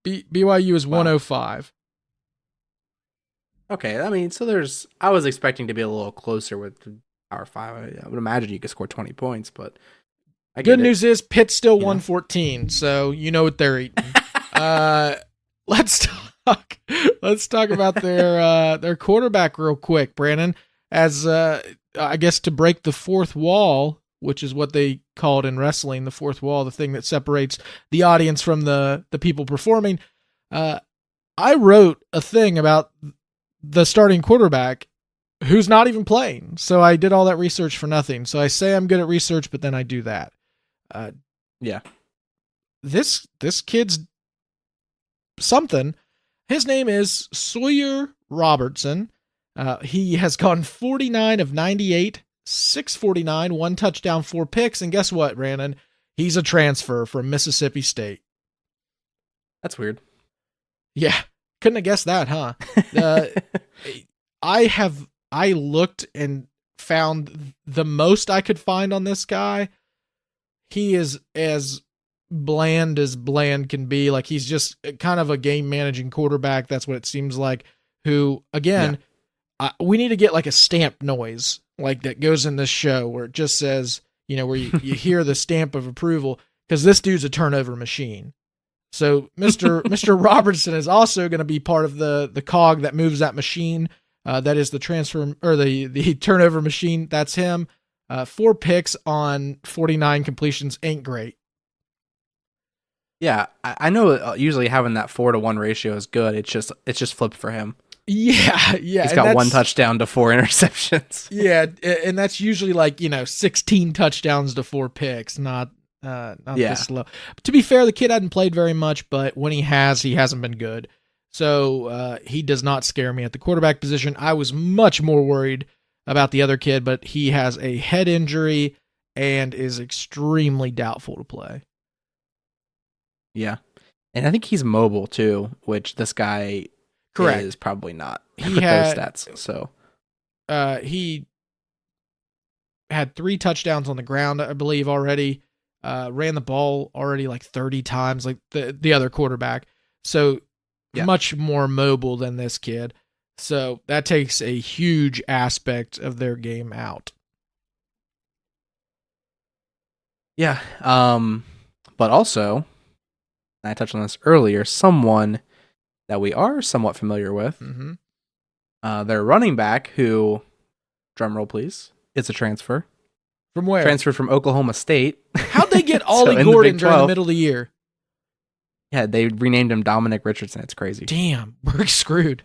BYU is 105. Okay, I mean, so I was expecting to be a little closer with Power 5. I would imagine you could score 20 points, but good news is Pitt's still 114, so you know what they're eating. Let's talk about their quarterback real quick, Brandon. As I guess to break the fourth wall, which is what they call it in wrestling, the fourth wall, the thing that separates the audience from the people performing. I wrote a thing about the starting quarterback who's not even playing. So I did all that research for nothing. So I say I'm good at research, but then I do that. Yeah. This kid's something. His name is Sawyer Robertson. He has gone 49 of 98, 649, 1 touchdown, 4 picks. And guess what, Brandon? He's a transfer from Mississippi State. That's weird. Yeah. Couldn't have guessed that, huh? I looked and found the most I could find on this guy. He is as bland can be. Like, he's just kind of a game managing quarterback. That's what it seems like. Who, again, we need to get like a stamp noise like that goes in this show where it just says, where you hear the stamp of approval, because this dude's a turnover machine. So Mr. Robertson is also going to be part of the cog that moves that machine. That is the transfer or the turnover machine. That's him. 4 picks on 49 completions ain't great. Yeah, I know. Usually having that 4-to-1 ratio is good. It's just flipped for him. Yeah. He's got 1 touchdown to 4 interceptions. Yeah, and that's usually like 16 touchdowns to 4 picks, not this low. To be fair, the kid hadn't played very much, but when he hasn't been good. So he does not scare me at the quarterback position. I was much more worried about the other kid, but he has a head injury and is extremely doubtful to play. Yeah. And I think he's mobile too, which this guy is probably not. He with had those stats. So he had 3 touchdowns on the ground, I believe, already. Ran the ball already like 30 times, like the other quarterback. So Yeah. much more mobile than this kid. So that takes a huge aspect of their game out. Yeah. But also, I touched on this earlier, someone that we are somewhat familiar with, their running back, who, drumroll please, it's a transfer. From where? Transferred from Oklahoma State. How'd they get Ollie Gordon during the middle of the year? Yeah, they renamed him Dominic Richardson. It's crazy. Damn, we're screwed.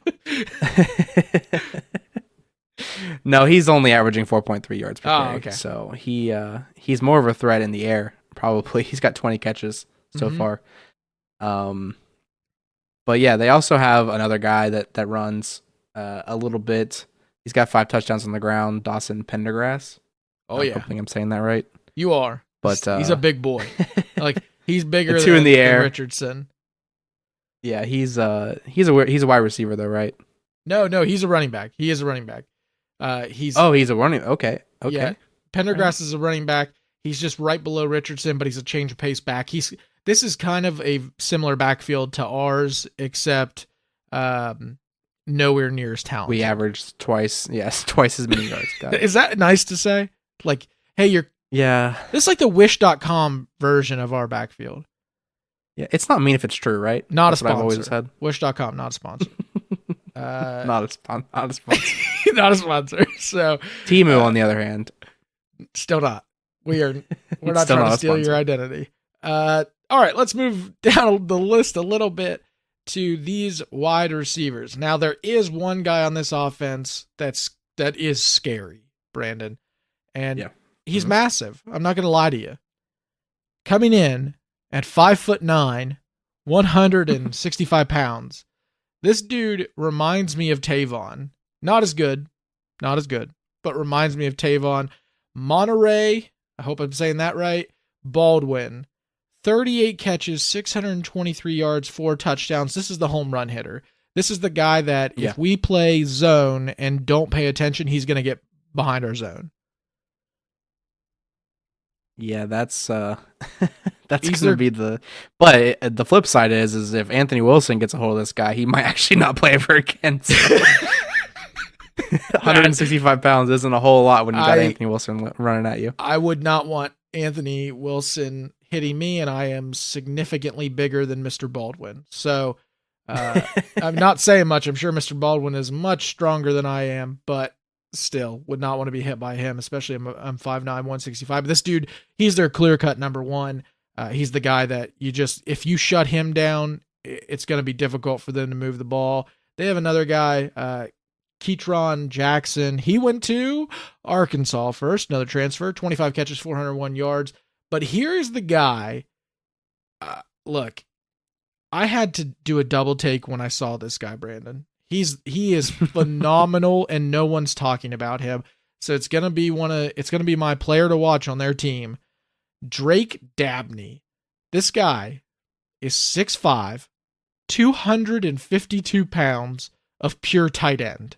No, he's only averaging 4.3 yards per carry. Okay. So he's more of a threat in the air, probably. He's got 20 catches so far. But yeah, they also have another guy that runs a little bit. He's got 5 touchdowns on the ground, Dawson Pendergrass. I think I'm saying that right. You are. But he's a big boy. Like, he's bigger than in the air. Richardson. Yeah, he's a wide receiver though, right? No, he's a running back. He is a running back. He's a running. Okay. Yeah, Pendergrass is a running back. He's just right below Richardson, but he's a change of pace back. This is kind of a similar backfield to ours, except nowhere near as talented. We averaged twice as many yards. Is that nice to say? Like, hey, this is like the Wish.com version of our backfield. Yeah, it's not mean if it's true, right? Not That's a sponsor. What I've always said. Wish.com, not a sponsor. Not a sponsor. Not a sponsor. So Temu, on the other hand, still not. We're not trying to steal your identity. All right, let's move down the list a little bit to these wide receivers. Now, there is one guy on this offense that is scary, Brandon, and he's massive. I'm not going to lie to you. Coming in at 5'9", 165 pounds, this dude reminds me of Tavon. Not as good, but reminds me of Tavon. Monterey, I hope I'm saying that right, Baldwin, 38 catches, 623 yards, 4 touchdowns. This is the home run hitter. This is the guy that if we play zone and don't pay attention, he's going to get behind our zone. Yeah, that's going to be the... But the flip side is if Anthony Wilson gets a hold of this guy, he might actually not play ever again. So 165 pounds isn't a whole lot when you got Anthony Wilson running at you. I would not want Anthony Wilson hitting me, and I am significantly bigger than Mr. Baldwin. So I'm not saying much. I'm sure Mr. Baldwin is much stronger than I am, but still would not want to be hit by him, especially I'm 5'9", 165. But this dude, he's their clear-cut number one. He's the guy that if you shut him down, it's going to be difficult for them to move the ball. They have another guy, Ketron Jackson. He went to Arkansas first, another transfer, 25 catches, 401 yards. But here's the guy. Look, I had to do a double take when I saw this guy, Brandon. He is phenomenal, and no one's talking about him. So it's gonna be my player to watch on their team. Drake Dabney. This guy is 6'5", 252 pounds of pure tight end.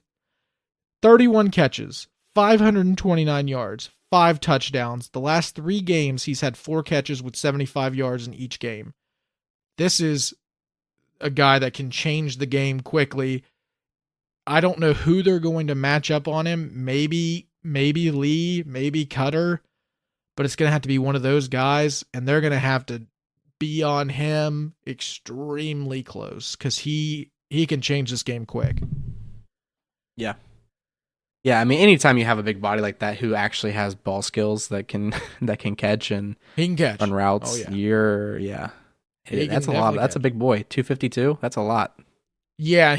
31 catches, 529 yards, 5 touchdowns. The last 3 games, he's had 4 catches with 75 yards in each game. This is a guy that can change the game quickly. I don't know who they're going to match up on him. Maybe Lee, maybe Cutter, but it's going to have to be one of those guys, and they're going to have to be on him extremely close because he can change this game quick. Yeah. Yeah, I mean, anytime you have a big body like that who actually has ball skills that can catch and he can catch on routes, that's a lot. That's a big boy. 252. That's a lot. Yeah,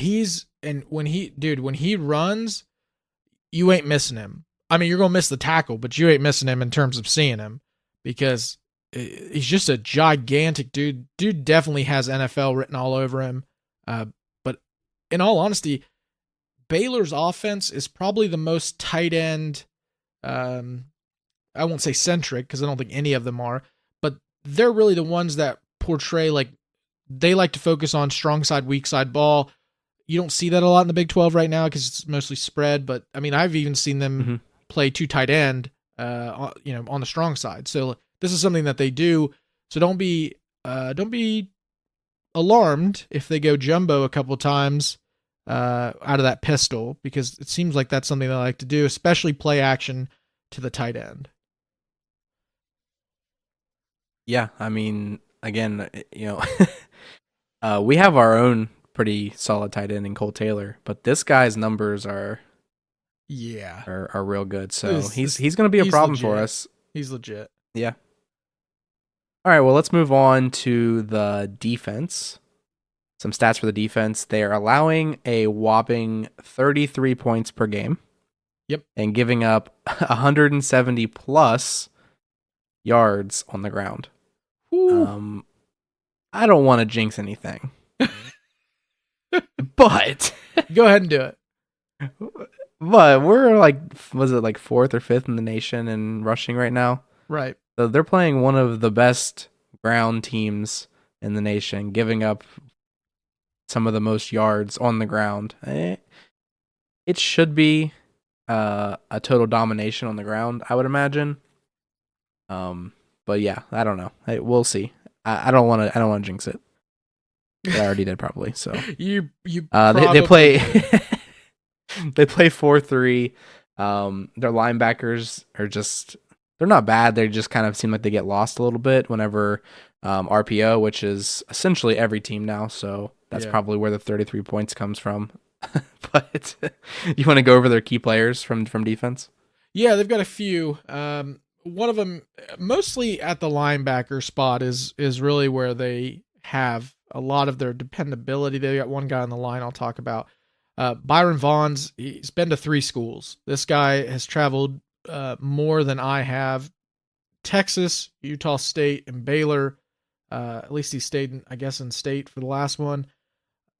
when he runs, you ain't missing him. I mean, you're gonna miss the tackle, but you ain't missing him in terms of seeing him because he's just a gigantic dude. Dude definitely has NFL written all over him. But in all honesty, Baylor's offense is probably the most tight end. I won't say centric because I don't think any of them are, but they're really the ones that portray they like to focus on strong side, weak side ball. You don't see that a lot in the Big 12 right now because it's mostly spread. But I mean, I've even seen them play 2 tight end, on the strong side. So this is something that they do. So don't be alarmed if they go jumbo a couple times out of that pistol, because it seems like that's something they like to do, especially play action to the tight end. Yeah, I mean, again, we have our own pretty solid tight end in Cole Taylor, but this guy's numbers are Yeah, are real good. So This- he's going to be a he's problem for legit. us. He's legit. Yeah. All right, well, let's move on to the defense. Some stats for the defense. They are allowing a whopping 33 points per game. Yep. And giving up 170 plus yards on the ground. I don't want to jinx anything. But Go ahead and do it. But we're like, was it like 4th or 5th in the nation in rushing right now? Right. So they're playing one of the best ground teams in the nation, giving up some of the most yards on the ground. It should be a total domination on the ground, I would imagine. But yeah, I don't know. We'll see. I don't want to jinx it. I already did probably. So you they play they play 4-3. Their linebackers are they're not bad. They just kind of seem like they get lost a little bit whenever RPO, which is essentially every team now. So that's probably where the 33 points comes from. But you want to go over their key players from defense? Yeah, they've got a few. One of them, mostly at the linebacker spot, is really where they have a lot of their dependability. They got one guy on the line I'll talk about. Byron Vaughn's, he's been to 3 schools. This guy has traveled more than I have. Texas, Utah State, and Baylor. At least he stayed, I guess, in state for the last one.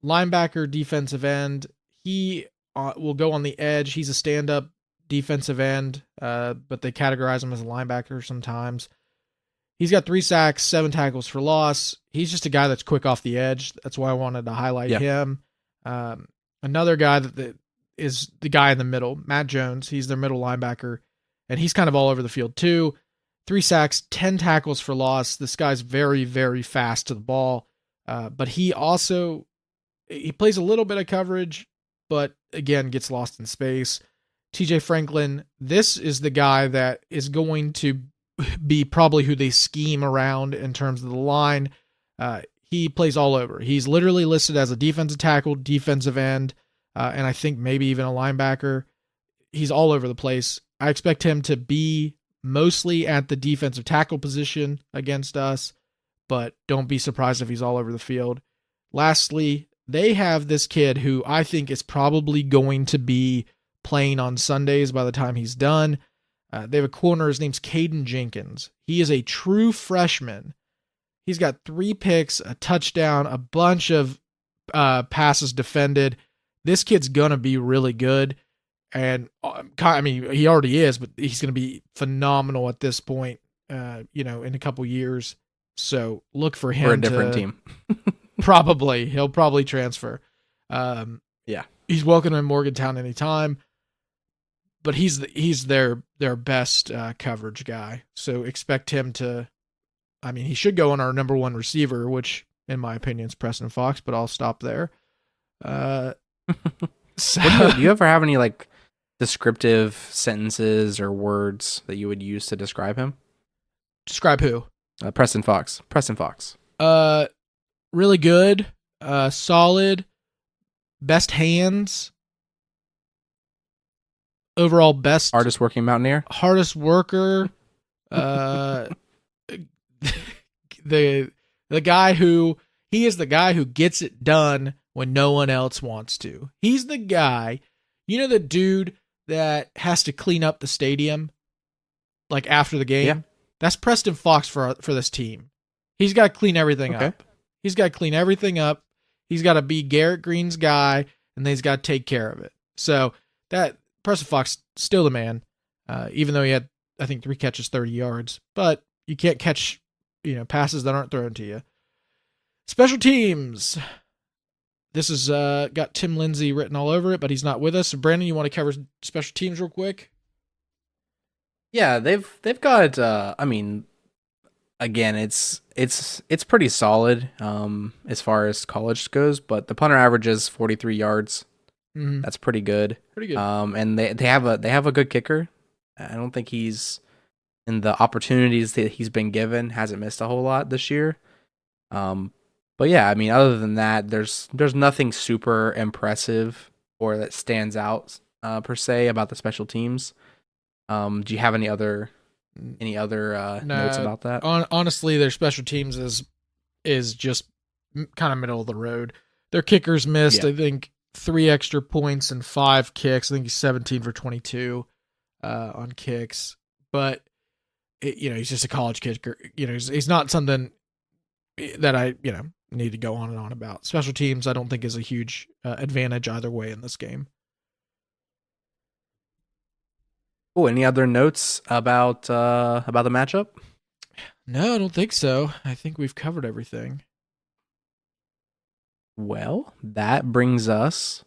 Linebacker, defensive end. He will go on the edge. He's a stand-up defensive end, but they categorize him as a linebacker sometimes. He's got 3 sacks, 7 tackles for loss. He's just a guy that's quick off the edge. That's why I wanted to highlight him. Another guy that is the guy in the middle, Matt Jones. He's their middle linebacker, and he's kind of all over the field too. 3 sacks, 10 tackles for loss. This guy's very, very fast to the ball, but he plays a little bit of coverage, but again, gets lost in space. TJ Franklin, this is the guy that is going to be probably who they scheme around in terms of the line. He plays all over. He's literally listed as a defensive tackle, defensive end, and I think maybe even a linebacker. He's all over the place. I expect him to be mostly at the defensive tackle position against us, but don't be surprised if he's all over the field. Lastly, they have this kid who I think is probably going to be playing on Sundays by the time he's done. They have a corner. His name's Caden Jenkins. He is a true freshman. He's got 3 picks, a touchdown, a bunch of passes defended. This kid's going to be really good. And I mean, he already is, but he's going to be phenomenal at this point, in a couple years. So look for him for a different team. He'll probably transfer. He's welcome in Morgantown anytime, but he's their best coverage guy. So expect him to. I mean, he should go on our number 1 receiver, which in my opinion is Preston Fox. But I'll stop there. So, do you ever have any like descriptive sentences or words that you would use to describe him? Describe who? Preston Fox. Preston Fox. Really good. Solid. Best hands. Overall best. Hardest working Mountaineer. Hardest worker. The guy who he is the guy who gets it done when no one else wants to. He's the guy, the dude that has to clean up the stadium like after the game. Yeah. That's Preston Fox for this team. He's got to clean everything up. He's got to clean everything up. He's got to be Garrett Green's guy, and then he's got to take care of it. So that Preston Fox still the man, even though he had, I think, 3 catches, 30 yards. But you can't catch, passes that aren't thrown to you. Special teams. This has got Tim Lindsay written all over it, but he's not with us. So Brandon, you want to cover special teams real quick? Yeah, they've got. I mean, again, it's pretty solid as far as college goes, but the punter averages 43 yards. Mm-hmm. That's pretty good. Pretty good. And they have a good kicker. I don't think he's in the opportunities that he's been given hasn't missed a whole lot this year. But yeah, I mean, other than that, there's nothing super impressive or that stands out per se about the special teams. Do you have any other notes No, about that? honestly, their special teams is just kind of middle of the road. Their kickers missed, Yeah. I think, 3 extra points and 5 kicks. I think he's 17 for 22 on kicks, but he's just a college kicker. He's not something that I need to go on and on about. Special teams, I don't think is a huge advantage either way in this game. Oh, any other notes about the matchup? No, I don't think so. I think we've covered everything. Well, that brings us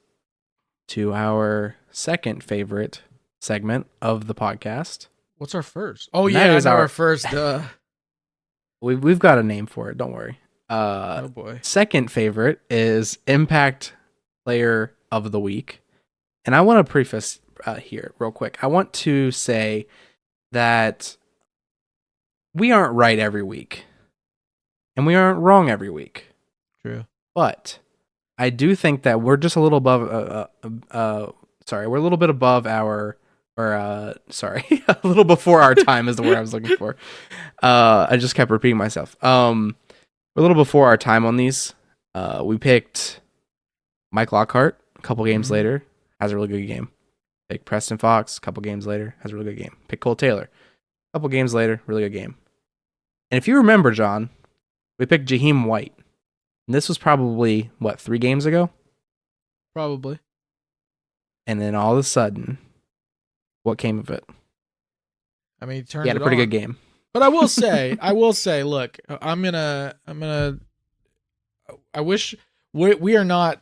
to our second favorite segment of the podcast. What's our first? Oh And yeah, that I is know our our first. we've got a name for it. Don't worry. Oh boy. Second favorite is Impact Player of the Week, and I want to preface here real quick. I want to say that we aren't right every week, and we aren't wrong every week. True. But I do think that we're just a little above. We're a little bit above a little before our time is the word I was looking for. I just kept repeating myself. We're a little before our time on these. We picked Mike Lockhart a couple games later, has a really good game. Pick Preston Fox a couple games later, has a really good game. Pick Cole Taylor a couple games later, really good game. And if you remember, John, we picked Jaheim White. And this was probably, 3 games ago? Probably. And then all of a sudden, what came of it? I mean, he He had a pretty good game. But I will say, look, I wish we are not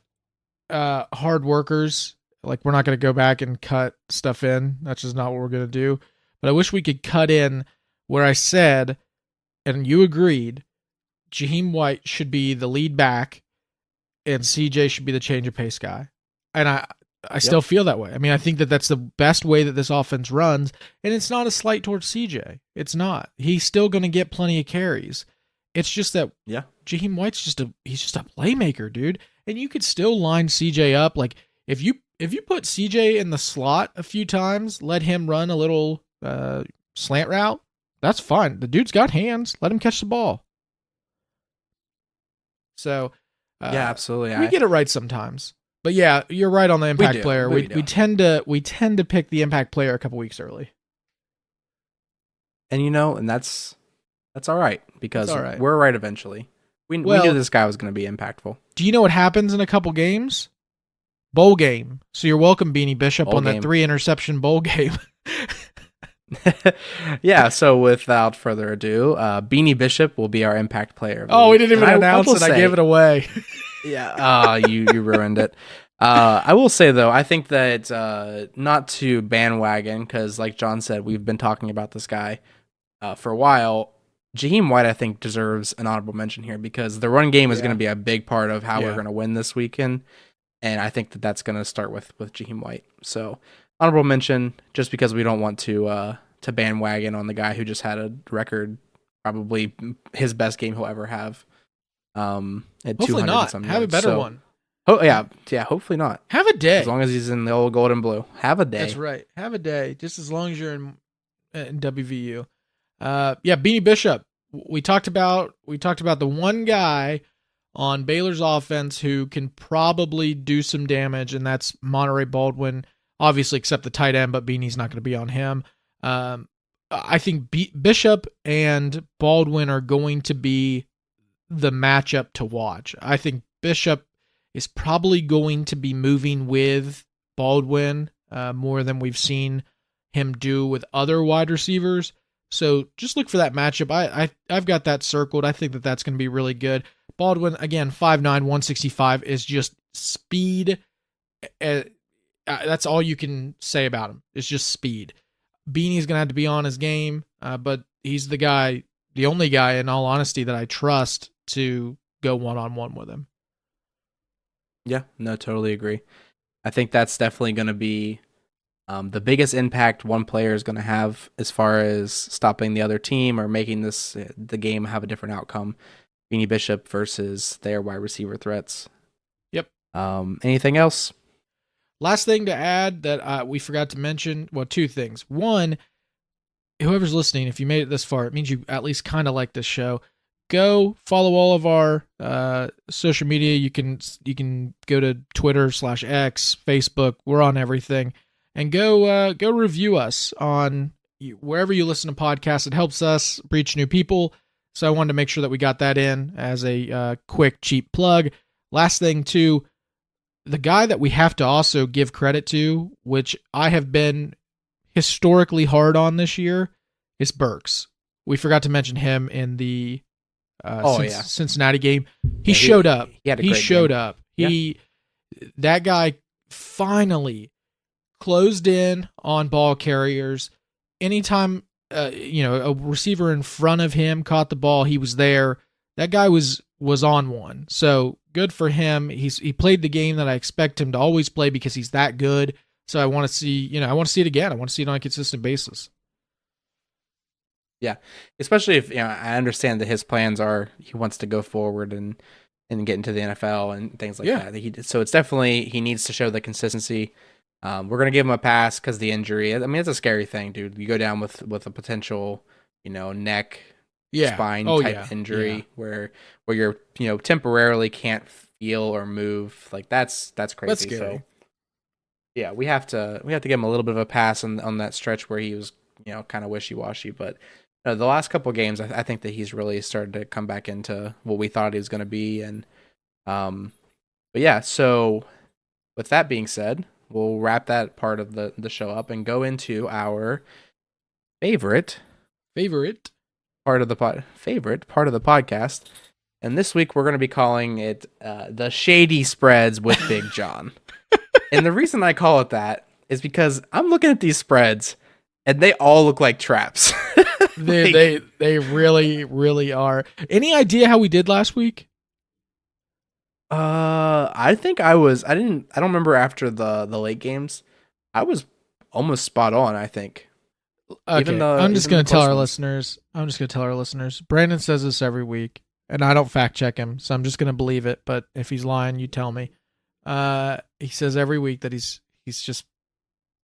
hard workers. Like, we're not going to go back and cut stuff in. That's just not what we're going to do. But I wish we could cut in where I said, and you agreed, Jaheim White should be the lead back and CJ should be the change of pace guy. And I still feel that way. I mean, I think that that's the best way that this offense runs, and it's not a slight towards CJ. It's not. He's still going to get plenty of carries. It's just that Jaheim White's he's just a playmaker, dude. And you could still line CJ up. Like, if you put CJ in the slot a few times, let him run a little slant route, that's fine. The dude's got hands. Let him catch the ball. So, yeah, absolutely. We get it right sometimes. But yeah, you're right on the impact player. We tend to pick the impact player a couple weeks early. And that's all right because we're right eventually. We knew this guy was going to be impactful. Do you know what happens in a couple games? Bowl game. So you're welcome, Beanie Bishop, on that 3 interception bowl game. Yeah, so without further ado, Beanie Bishop will be our impact player. We didn't even announce it. I gave it away. Yeah, you ruined it. I will say, though, I think that not to bandwagon, because like John said, we've been talking about this guy for a while. Jaheim White, I think, deserves an honorable mention here because the run game is going to be a big part of how we're going to win this weekend. And I think that that's going to start with Jaheim White. So honorable mention, just because we don't want to bandwagon on the guy who just had a record, probably his best game he'll ever have. At hopefully not. Have a better one. Oh yeah. Hopefully not. Have a day. As long as he's in the old gold and blue. Have a day. That's right. Have a day. Just as long as you're in WVU. Beanie Bishop. We talked about the one guy on Baylor's offense who can probably do some damage, and that's Monterey Baldwin. Obviously, except the tight end, but Beanie's not going to be on him. I think Bishop and Baldwin are going to be the matchup to watch. I think Bishop is probably going to be moving with Baldwin more than we've seen him do with other wide receivers. So just look for that matchup. I've got that circled. I think that that's going to be really good. Baldwin, again, 5'9", 165, is just speed. That's all you can say about him. It's just speed. Beanie's going to have to be on his game, but he's the guy the only guy, in all honesty, that I trust to go one-on-one with him. Yeah, no, totally agree. I think that's definitely going to be the biggest impact one player is going to have as far as stopping the other team or making the game have a different outcome. Beanie Bishop versus their wide receiver threats. Yep. Anything else? Last thing to add that we forgot to mention, well, two things. One, whoever's listening, if you made it this far, it means you at least kind of like this show. Go follow all of our social media. You can go to Twitter/X, Facebook. We're on everything, and go review us on wherever you listen to podcasts. It helps us reach new people. So I wanted to make sure that we got that in as a quick, cheap plug. Last thing too, the guy that we have to also give credit to, which I have been historically hard on this year, is Burks. We forgot to mention him in the Cincinnati game. He showed up. He showed up. That guy finally closed in on ball carriers. Anytime a receiver in front of him caught the ball, he was there. That guy was on one. So good for him. He played the game that I expect him to always play because he's that good. So I want to see it again. I want to see it on a consistent basis. Yeah, especially if I understand that his plans are he wants to go forward and get into the NFL and things like that. So it's definitely he needs to show the consistency. We're gonna give him a pass because the injury. I mean, it's a scary thing, dude. You go down with a potential neck, spine type injury where you're temporarily can't feel or move. Like that's crazy. That's scary. So yeah, we have to give him a little bit of a pass on that stretch where he was kind of wishy-washy, but. The last couple of games, I think that he's really started to come back into what we thought he was going to be, and but yeah. So, with that being said, we'll wrap that part of the show up and go into our favorite part of the podcast. And this week we're going to be calling it the Shady Spreads with Big John. And the reason I call it that is because I'm looking at these spreads, and they all look like traps. They really, really are. Any idea how we did last week? I think I don't remember after the late games. I was almost spot on, I think. Okay. I'm just going to tell our listeners. Brandon says this every week, and I don't fact check him, so I'm just going to believe it. But if he's lying, you tell me. He says every week that he's just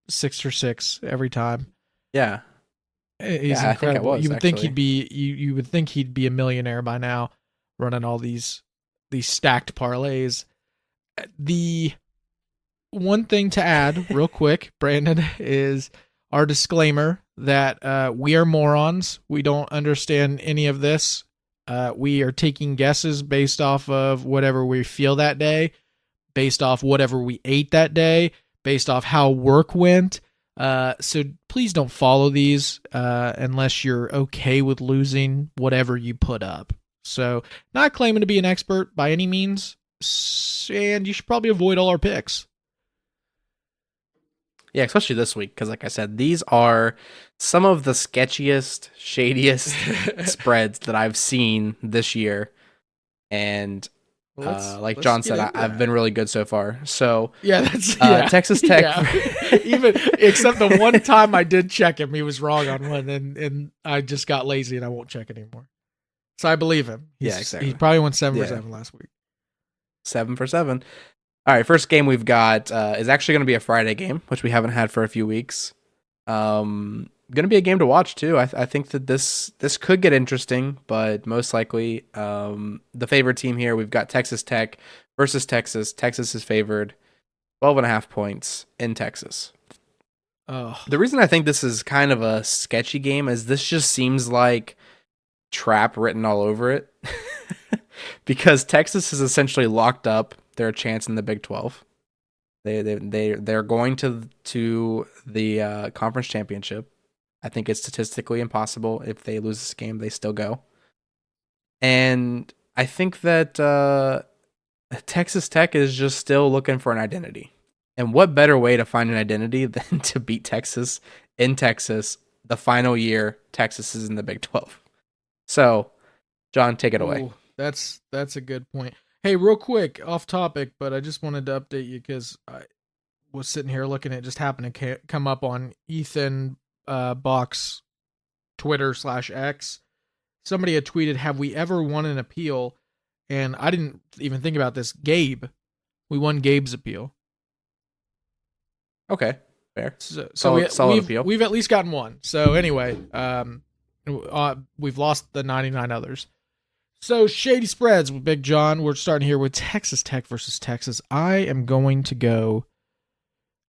6 for 6 every time. Yeah. He's incredible. I think I was, you would think he'd be you would think he'd be a millionaire by now, running all these stacked parlays. The one thing to add, real quick, Brandon, is our disclaimer that we are morons. We don't understand any of this. We are taking guesses based off of whatever we feel that day, based off whatever we ate that day, based off how work went. So please don't follow these unless you're okay with losing whatever you put up. So not claiming to be an expert by any means, and you should probably avoid all our picks. Yeah, especially this week, because like I said, these are some of the sketchiest, shadiest spreads that I've seen this year. And like John said, I've been really good so far. So yeah, Texas Tech. Yeah. Even except the one time I did check him, he was wrong on one, and I just got lazy and I won't check anymore. So I believe him. Exactly. He probably went 7 for 7 last week. 7 for 7. All right, first game we've got is actually going to be a Friday game, which we haven't had for a few weeks. Going to be a game to watch too. I think that this could get interesting, but most likely the favorite team here, we've got Texas Tech versus Texas. Texas is favored 12.5 points in Texas. Oh. The reason I think this is kind of a sketchy game is this just seems like trap written all over it. Because Texas is essentially locked up their chance in the Big 12. They're going to the conference championship. I think it's statistically impossible. If they lose this game, they still go. And I think that Texas Tech is just still looking for an identity. And what better way to find an identity than to beat Texas in Texas the final year Texas is in the Big 12? So, John, take it away. Ooh, that's a good point. Hey, real quick, off topic, but I just wanted to update you because I was sitting here looking at it just happened to come up on Ethan Bach's Twitter/X. Somebody had tweeted, "Have we ever won an appeal?" And I didn't even think about this. Gabe, we won Gabe's appeal. Okay, fair. So Solid appeal. we've at least gotten one. So anyway, we've lost the 99 others. So shady spreads with Big John. We're starting here with Texas Tech versus Texas. I am going to go.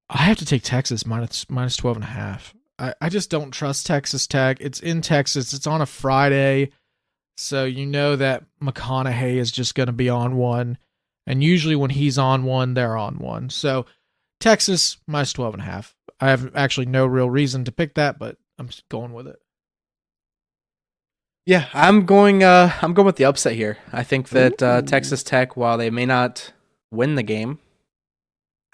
I have to take Texas minus 12 and a half. I just don't trust Texas Tech. It's in Texas. It's on a Friday. So you know that McConaughey is just going to be on one. And usually when he's on one, they're on one. So Texas minus 12 and a half. I have actually no real reason to pick that, but I'm just going with it. Yeah, I'm going with the upset here. I think that Texas Tech, while they may not win the game,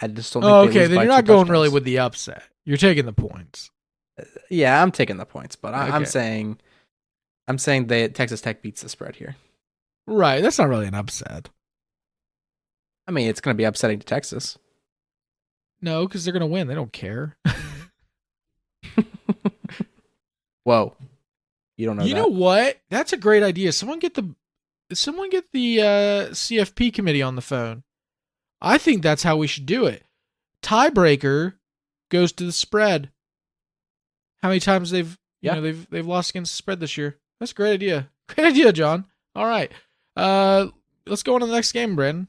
I just don't think they Okay, lose then by you're two not going touchdowns. really with the upset. You're taking the points. Yeah, I'm taking the points, but I'm Okay. saying that Texas Tech beats the spread here. Right, that's not really an upset. I mean, it's going to be upsetting to Texas. No, because they're going to win. They don't care. Whoa, you don't know You that. know what? That's a great idea. Someone get the CFP committee on the phone. I think that's how we should do it. Tiebreaker goes to the spread. How many times they've lost against the spread this year? That's a great idea. Great idea, John. All right. Let's go on to the next game, Brandon.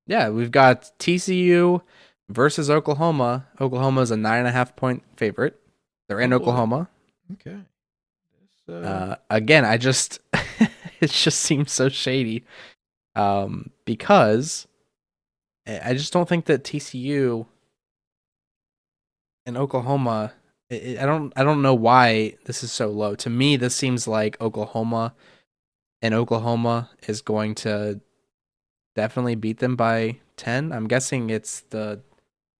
Yeah, we've got TCU versus Oklahoma. Oklahoma is a 9.5-point favorite. They're in Oklahoma. Okay. Again, I just it just seems so shady. Because I just don't think that TCU and Oklahoma. I don't know why this is so low. To me, this seems like Oklahoma is going to definitely beat them by 10. I'm guessing it's the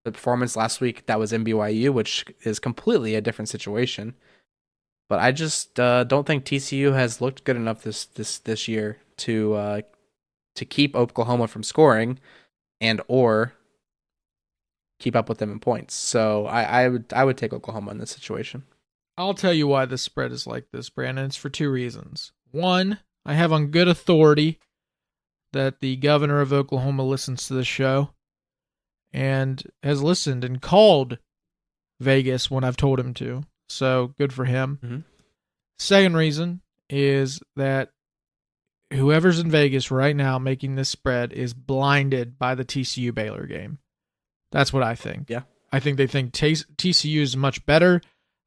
performance last week that was in BYU, which is completely a different situation. But I just don't think TCU has looked good enough this year to keep Oklahoma from scoring and or keep up with them in points. So I would take Oklahoma in this situation. I'll tell you why the spread is like this, Brandon. It's for two reasons. One, I have on good authority that the governor of Oklahoma listens to the show and has listened and called Vegas when I've told him to. So good for him. Mm-hmm. Second reason is that whoever's in Vegas right now making this spread is blinded by the TCU Baylor game. That's what I think. Yeah. I think they think TCU is much better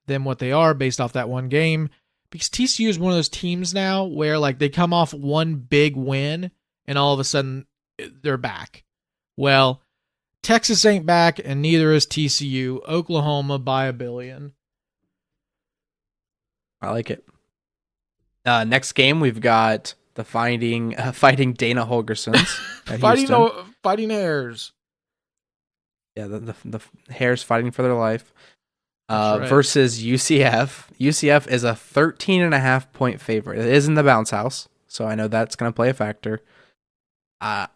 than what they are based off that one game, because TCU is one of those teams now where like they come off one big win and all of a sudden they're back. Well, Texas ain't back and neither is TCU. Oklahoma by 1 billion. I like it. Next game we've got the fighting Dana Holgersons at Houston. Fighting Airs. Yeah, the Hares fighting for their life. Right. Versus UCF. UCF is a 13.5-point favorite. It is in the bounce house, so I know that's going to play a factor.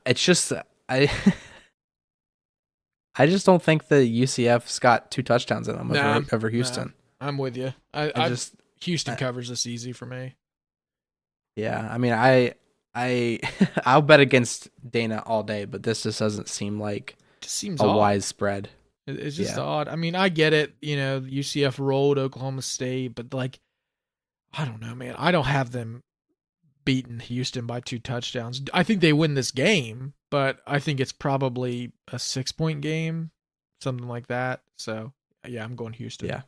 It's just I just don't think the UCF's got 2 touchdowns in them over Houston. Nah, I'm with you. Houston covers this easy for me. Yeah, I mean, I'll bet against Dana all day, but this just doesn't seem like seems a odd. wise spread. It's just odd. I mean, I get it. You know, UCF rolled Oklahoma State, but like, I don't know, man. I don't have them beating Houston by 2 touchdowns. I think they win this game, but I think it's probably a 6-point game, something like that. So, yeah, I'm going Houston.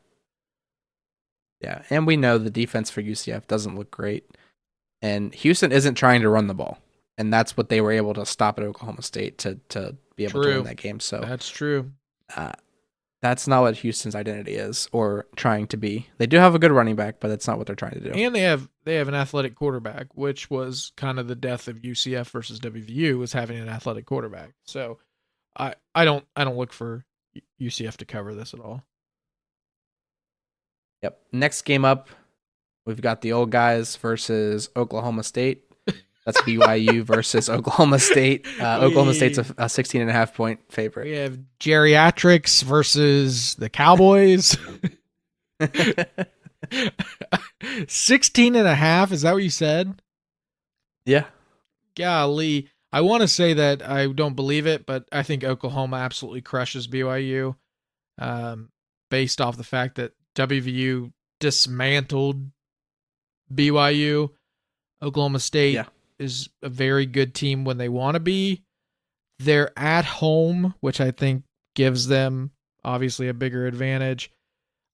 Yeah, and we know the defense for UCF doesn't look great. And Houston isn't trying to run the ball. And that's what they were able to stop at Oklahoma State to be able to win that game. So that's true. That's not what Houston's identity is or trying to be. They do have a good running back, but that's not what they're trying to do. And they have an athletic quarterback, which was kind of the death of UCF versus WVU, was having an athletic quarterback. So I don't look for UCF to cover this at all. Yep. Next game up, We've got the old guys versus Oklahoma State. That's BYU versus Oklahoma State. Oklahoma State's a 16.5-point favorite. We have geriatrics versus the Cowboys. 16.5. Is that what you said? Yeah. Golly. I want to say that I don't believe it, but I think Oklahoma absolutely crushes BYU, based off the fact that WVU dismantled BYU. Oklahoma State is a very good team when they want to be. They're at home, which I think gives them obviously a bigger advantage.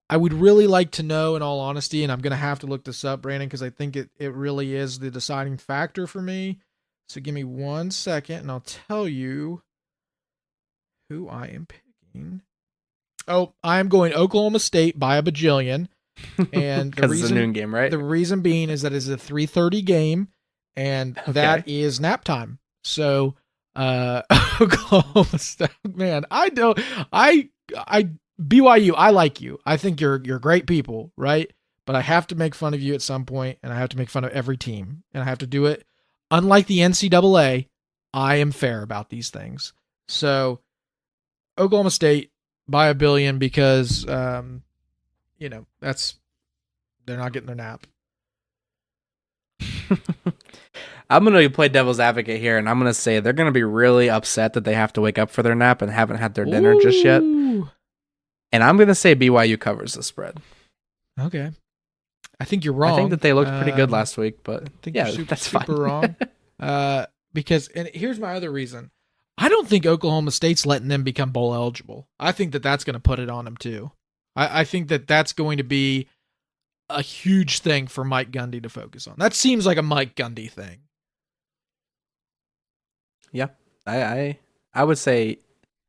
I would really like to know, in all honesty, and I'm going to have to look this up, Brandon, because I think it really is the deciding factor for me. So give me 1 second, and I'll tell you who I am picking. Oh, I am going Oklahoma State by a bajillion. And the reason, it's a noon game, right? The reason being is that it's a 3:30 game, and that is nap time. So Oklahoma State, man, BYU, I like you. I think you're great people, right? But I have to make fun of you at some point, and I have to make fun of every team, and I have to do it. Unlike the NCAA, I am fair about these things. So Oklahoma State by a billion because, they're not getting their nap. I'm going to play devil's advocate here, and I'm going to say they're going to be really upset that they have to wake up for their nap and haven't had their dinner just yet. And I'm going to say BYU covers the spread. Okay. I think you're wrong. I think that they looked pretty good last week, but I think that's super wrong. Because, and here's my other reason. I don't think Oklahoma State's letting them become bowl eligible. I think that that's going to put it on them too. I think that that's going to be a huge thing for Mike Gundy to focus on. That seems like a Mike Gundy thing. Yeah, I would say,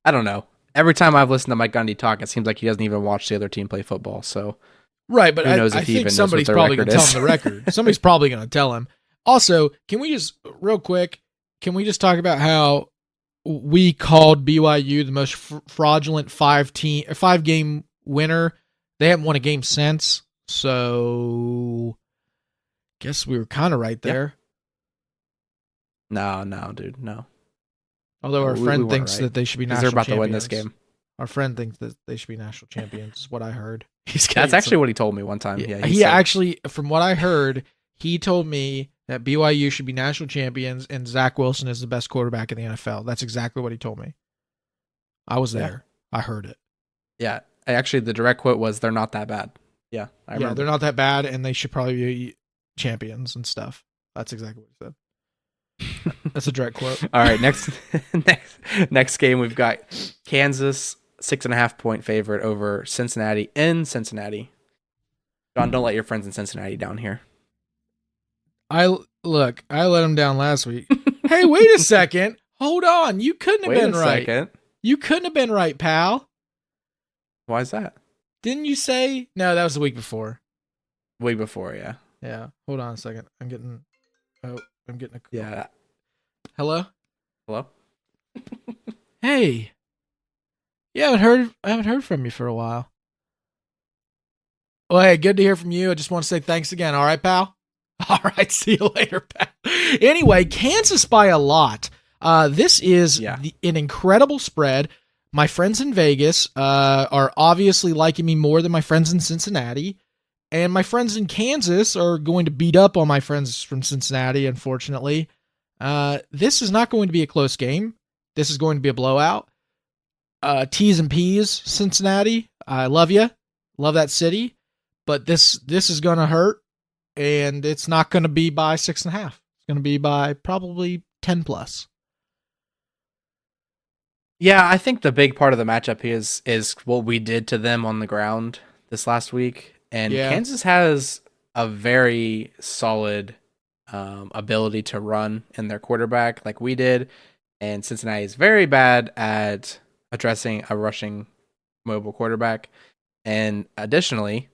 I don't know. Every time I've listened to Mike Gundy talk, it seems like he doesn't even watch the other team play football. So, right, but I think somebody's probably going to tell him the record. Somebody's probably going to tell him. Also, can we just, real quick, talk about how we called BYU the most fraudulent 5-game winner? They haven't won a game since, so guess we were kind of right there. No, dude, no. Although our friend thinks that they should be national champions. They're about to win this game. Our friend thinks that they should be national champions, is what I heard. That's actually what he told me one time. Yeah, he actually, from what I heard, he told me that BYU should be national champions and Zach Wilson is the best quarterback in the NFL. That's exactly what he told me. I was there. Yeah. I heard it. Yeah. Actually, the direct quote was, "They're not that bad." Yeah, I remember. Yeah, they're not that bad, and they should probably be champions and stuff. That's exactly what he said. That's a direct quote. All right, next game we've got Kansas 6.5-point favorite over Cincinnati in Cincinnati. John, don't let your friends in Cincinnati down here. I let them down last week. Hey, wait a second. Hold on. You couldn't have been right. Second. You couldn't have been right, pal. Why is that? Didn't you say? No, that was the week before. Week before, yeah. Yeah. Hold on a second. I'm getting a call. Yeah. Hello? Hello? Hey. Yeah, I haven't heard from you for a while. Well, hey, good to hear from you. I just want to say thanks again. All right, pal? All right, see you later, pal. Anyway, Kansas by a lot. This is an incredible spread. My friends in Vegas are obviously liking me more than my friends in Cincinnati. And my friends in Kansas are going to beat up on my friends from Cincinnati, unfortunately. This is not going to be a close game. This is going to be a blowout. T's and P's, Cincinnati. I love you. Love that city. But this is going to hurt. And it's not going to be by 6.5. It's going to be by probably 10 plus. Yeah, I think the big part of the matchup is what we did to them on the ground this last week. And Kansas has a very solid ability to run in their quarterback like we did. And Cincinnati is very bad at addressing a rushing mobile quarterback. And additionally,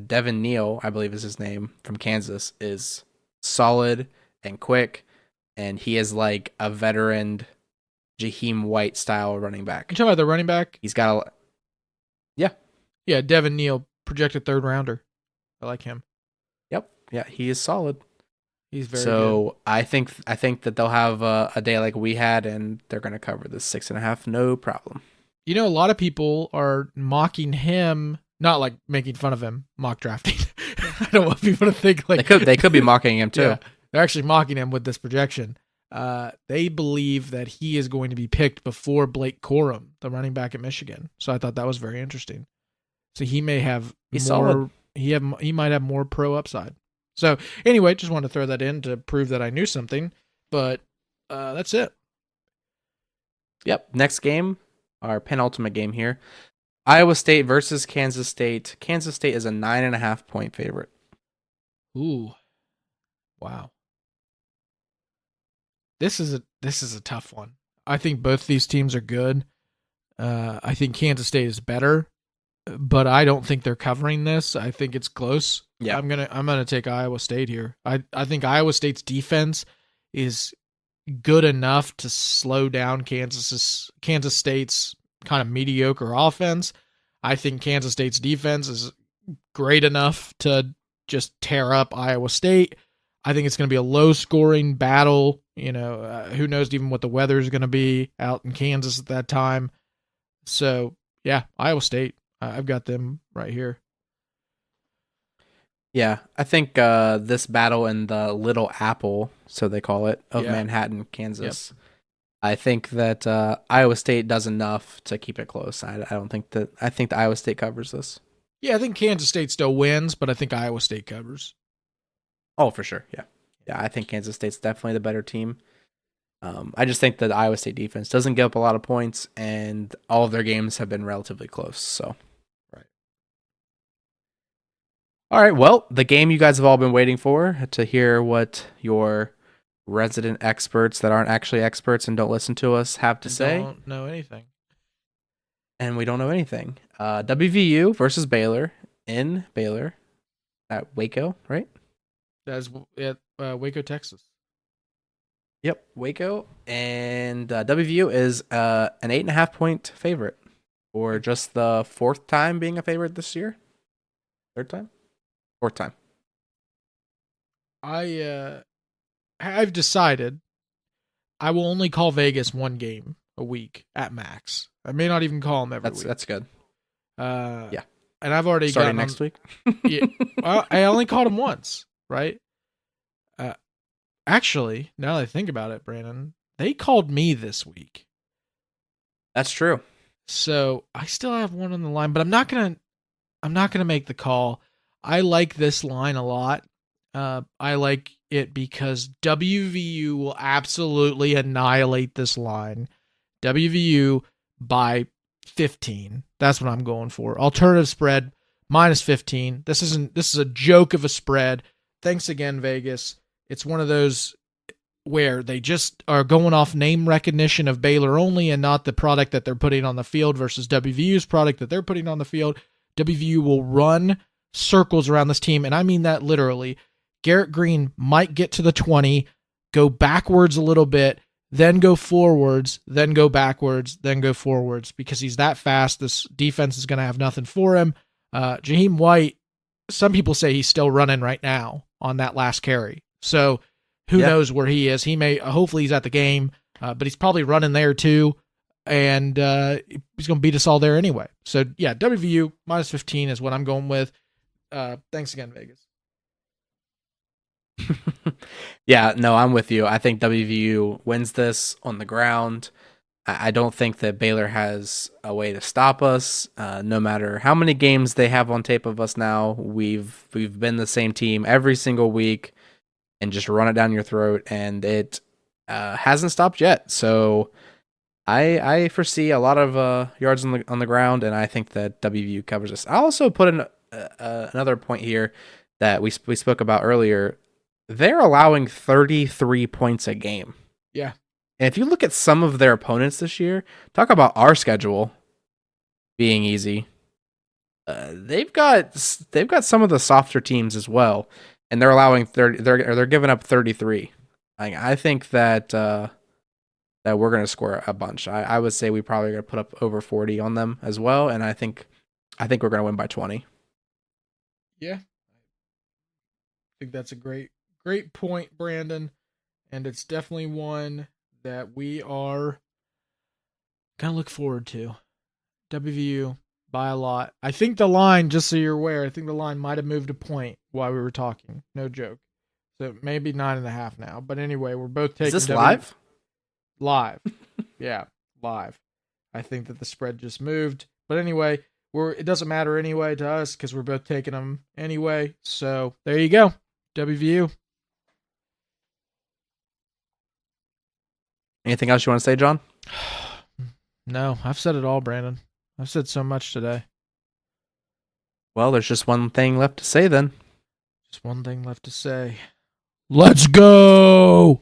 Devin Neal, I believe is his name, from Kansas, is solid and quick. And he is like a veteran Jaheim White style running back. You talking about the running back? He's got a... Yeah. Yeah, Devin Neal, projected third rounder. I like him. Yep. Yeah, he is solid. He's very good. So I think that they'll have a day like we had, and they're going to cover the 6.5, no problem. You know, a lot of people are mocking him, not like making fun of him, mock drafting. I don't want people to think like They could be mocking him yeah, too. they're actually mocking him with this projection. They believe that he is going to be picked before Blake Corum, the running back at Michigan. So I thought that was very interesting. So he may have He's solid. more. He might have more pro upside. So anyway, just wanted to throw that in to prove that I knew something. But that's it. Yep. Next game, our penultimate game here. Iowa State versus Kansas State. Kansas State is a 9.5 point favorite. Ooh, wow. This is a tough one. I think both these teams are good. I think Kansas State is better, but I don't think they're covering this. I think it's close. Yeah. I'm gonna take Iowa State here. I think Iowa State's defense is good enough to slow down Kansas State's kind of mediocre offense. I think Kansas State's defense is great enough to just tear up Iowa State. I think it's going to be a low scoring battle. Who knows even what the weather is going to be out in Kansas at that time. So, yeah, Iowa State. I've got them right here. Yeah, I think this battle in the Little Apple, so they call it, of Manhattan, Kansas. Yep. I think that Iowa State does enough to keep it close. I think that Iowa State covers this. Yeah, I think Kansas State still wins, but I think Iowa State covers. Oh, for sure. Yeah. Yeah, I think Kansas State's definitely the better team. I just think that the Iowa State defense doesn't give up a lot of points, and all of their games have been relatively close. So, right. All right. Well, the game you guys have all been waiting for to hear what your resident experts that aren't actually experts and don't listen to us have to say. Don't know anything. And we don't know anything. WVU versus Baylor in Baylor at Waco, right? That's at Waco, Texas. Yep, Waco. And WVU is an 8.5 point favorite, or just the fourth time being a favorite this year. Third time, fourth time. I've decided I will only call Vegas one game a week at max. I may not even call them every week. That's good. Yeah. And I've already starting next week. Yeah, well, I only called him once, right? Actually, now that I think about it, Brandon, they called me this week. That's true. So I still have one on the line, but I'm not gonna make the call. I like this line a lot. I like it because WVU will absolutely annihilate this line. WVU by 15. That's what I'm going for. Alternative spread minus 15. This is a joke of a spread. Thanks again, Vegas. It's one of those where they just are going off name recognition of Baylor only and not the product that they're putting on the field versus WVU's product that they're putting on the field. WVU will run circles around this team, and I mean that literally. Garrett Green might get to the 20, go backwards a little bit, then go forwards, then go backwards, then go forwards because he's that fast. This defense is going to have nothing for him. Jaheim White, some people say he's still running right now on that last carry. So who knows where he is? He may, hopefully he's at the game, but he's probably running there too. And he's going to beat us all there anyway. So yeah, WVU minus 15 is what I'm going with. Thanks again, Vegas. Yeah, no, I'm with you. I think WVU wins this on the ground. I don't think that Baylor has a way to stop us. No matter how many games they have on tape of us now, we've been the same team every single week and just run it down your throat, and it hasn't stopped yet. So I foresee a lot of yards on the ground, and I think that WVU covers us. I also put in another point here that we spoke about earlier. They're allowing 33 points a game. Yeah. And if you look at some of their opponents this year, talk about our schedule being easy. They've got some of the softer teams as well, and they're allowing 30. They're giving up 33. I think that we're going to score a bunch. I would say we probably going to put up over 40 on them as well, and I think we're going to win by 20. Yeah. think that's a great point, Brandon. And it's definitely one that we are gonna look forward to. WVU by a lot. I think the line, just so you're aware, I think the line might have moved a point while we were talking. No joke. So maybe 9.5 now. But anyway, we're both taking Is this live? Live. Yeah, live. I think that the spread just moved. But anyway, it doesn't matter anyway to us because we're both taking them anyway. So there you go. WVU. Anything else you want to say, John? No, I've said it all, Brandon. I've said so much today. Well, there's just one thing left to say then. Just one thing left to say. Let's go!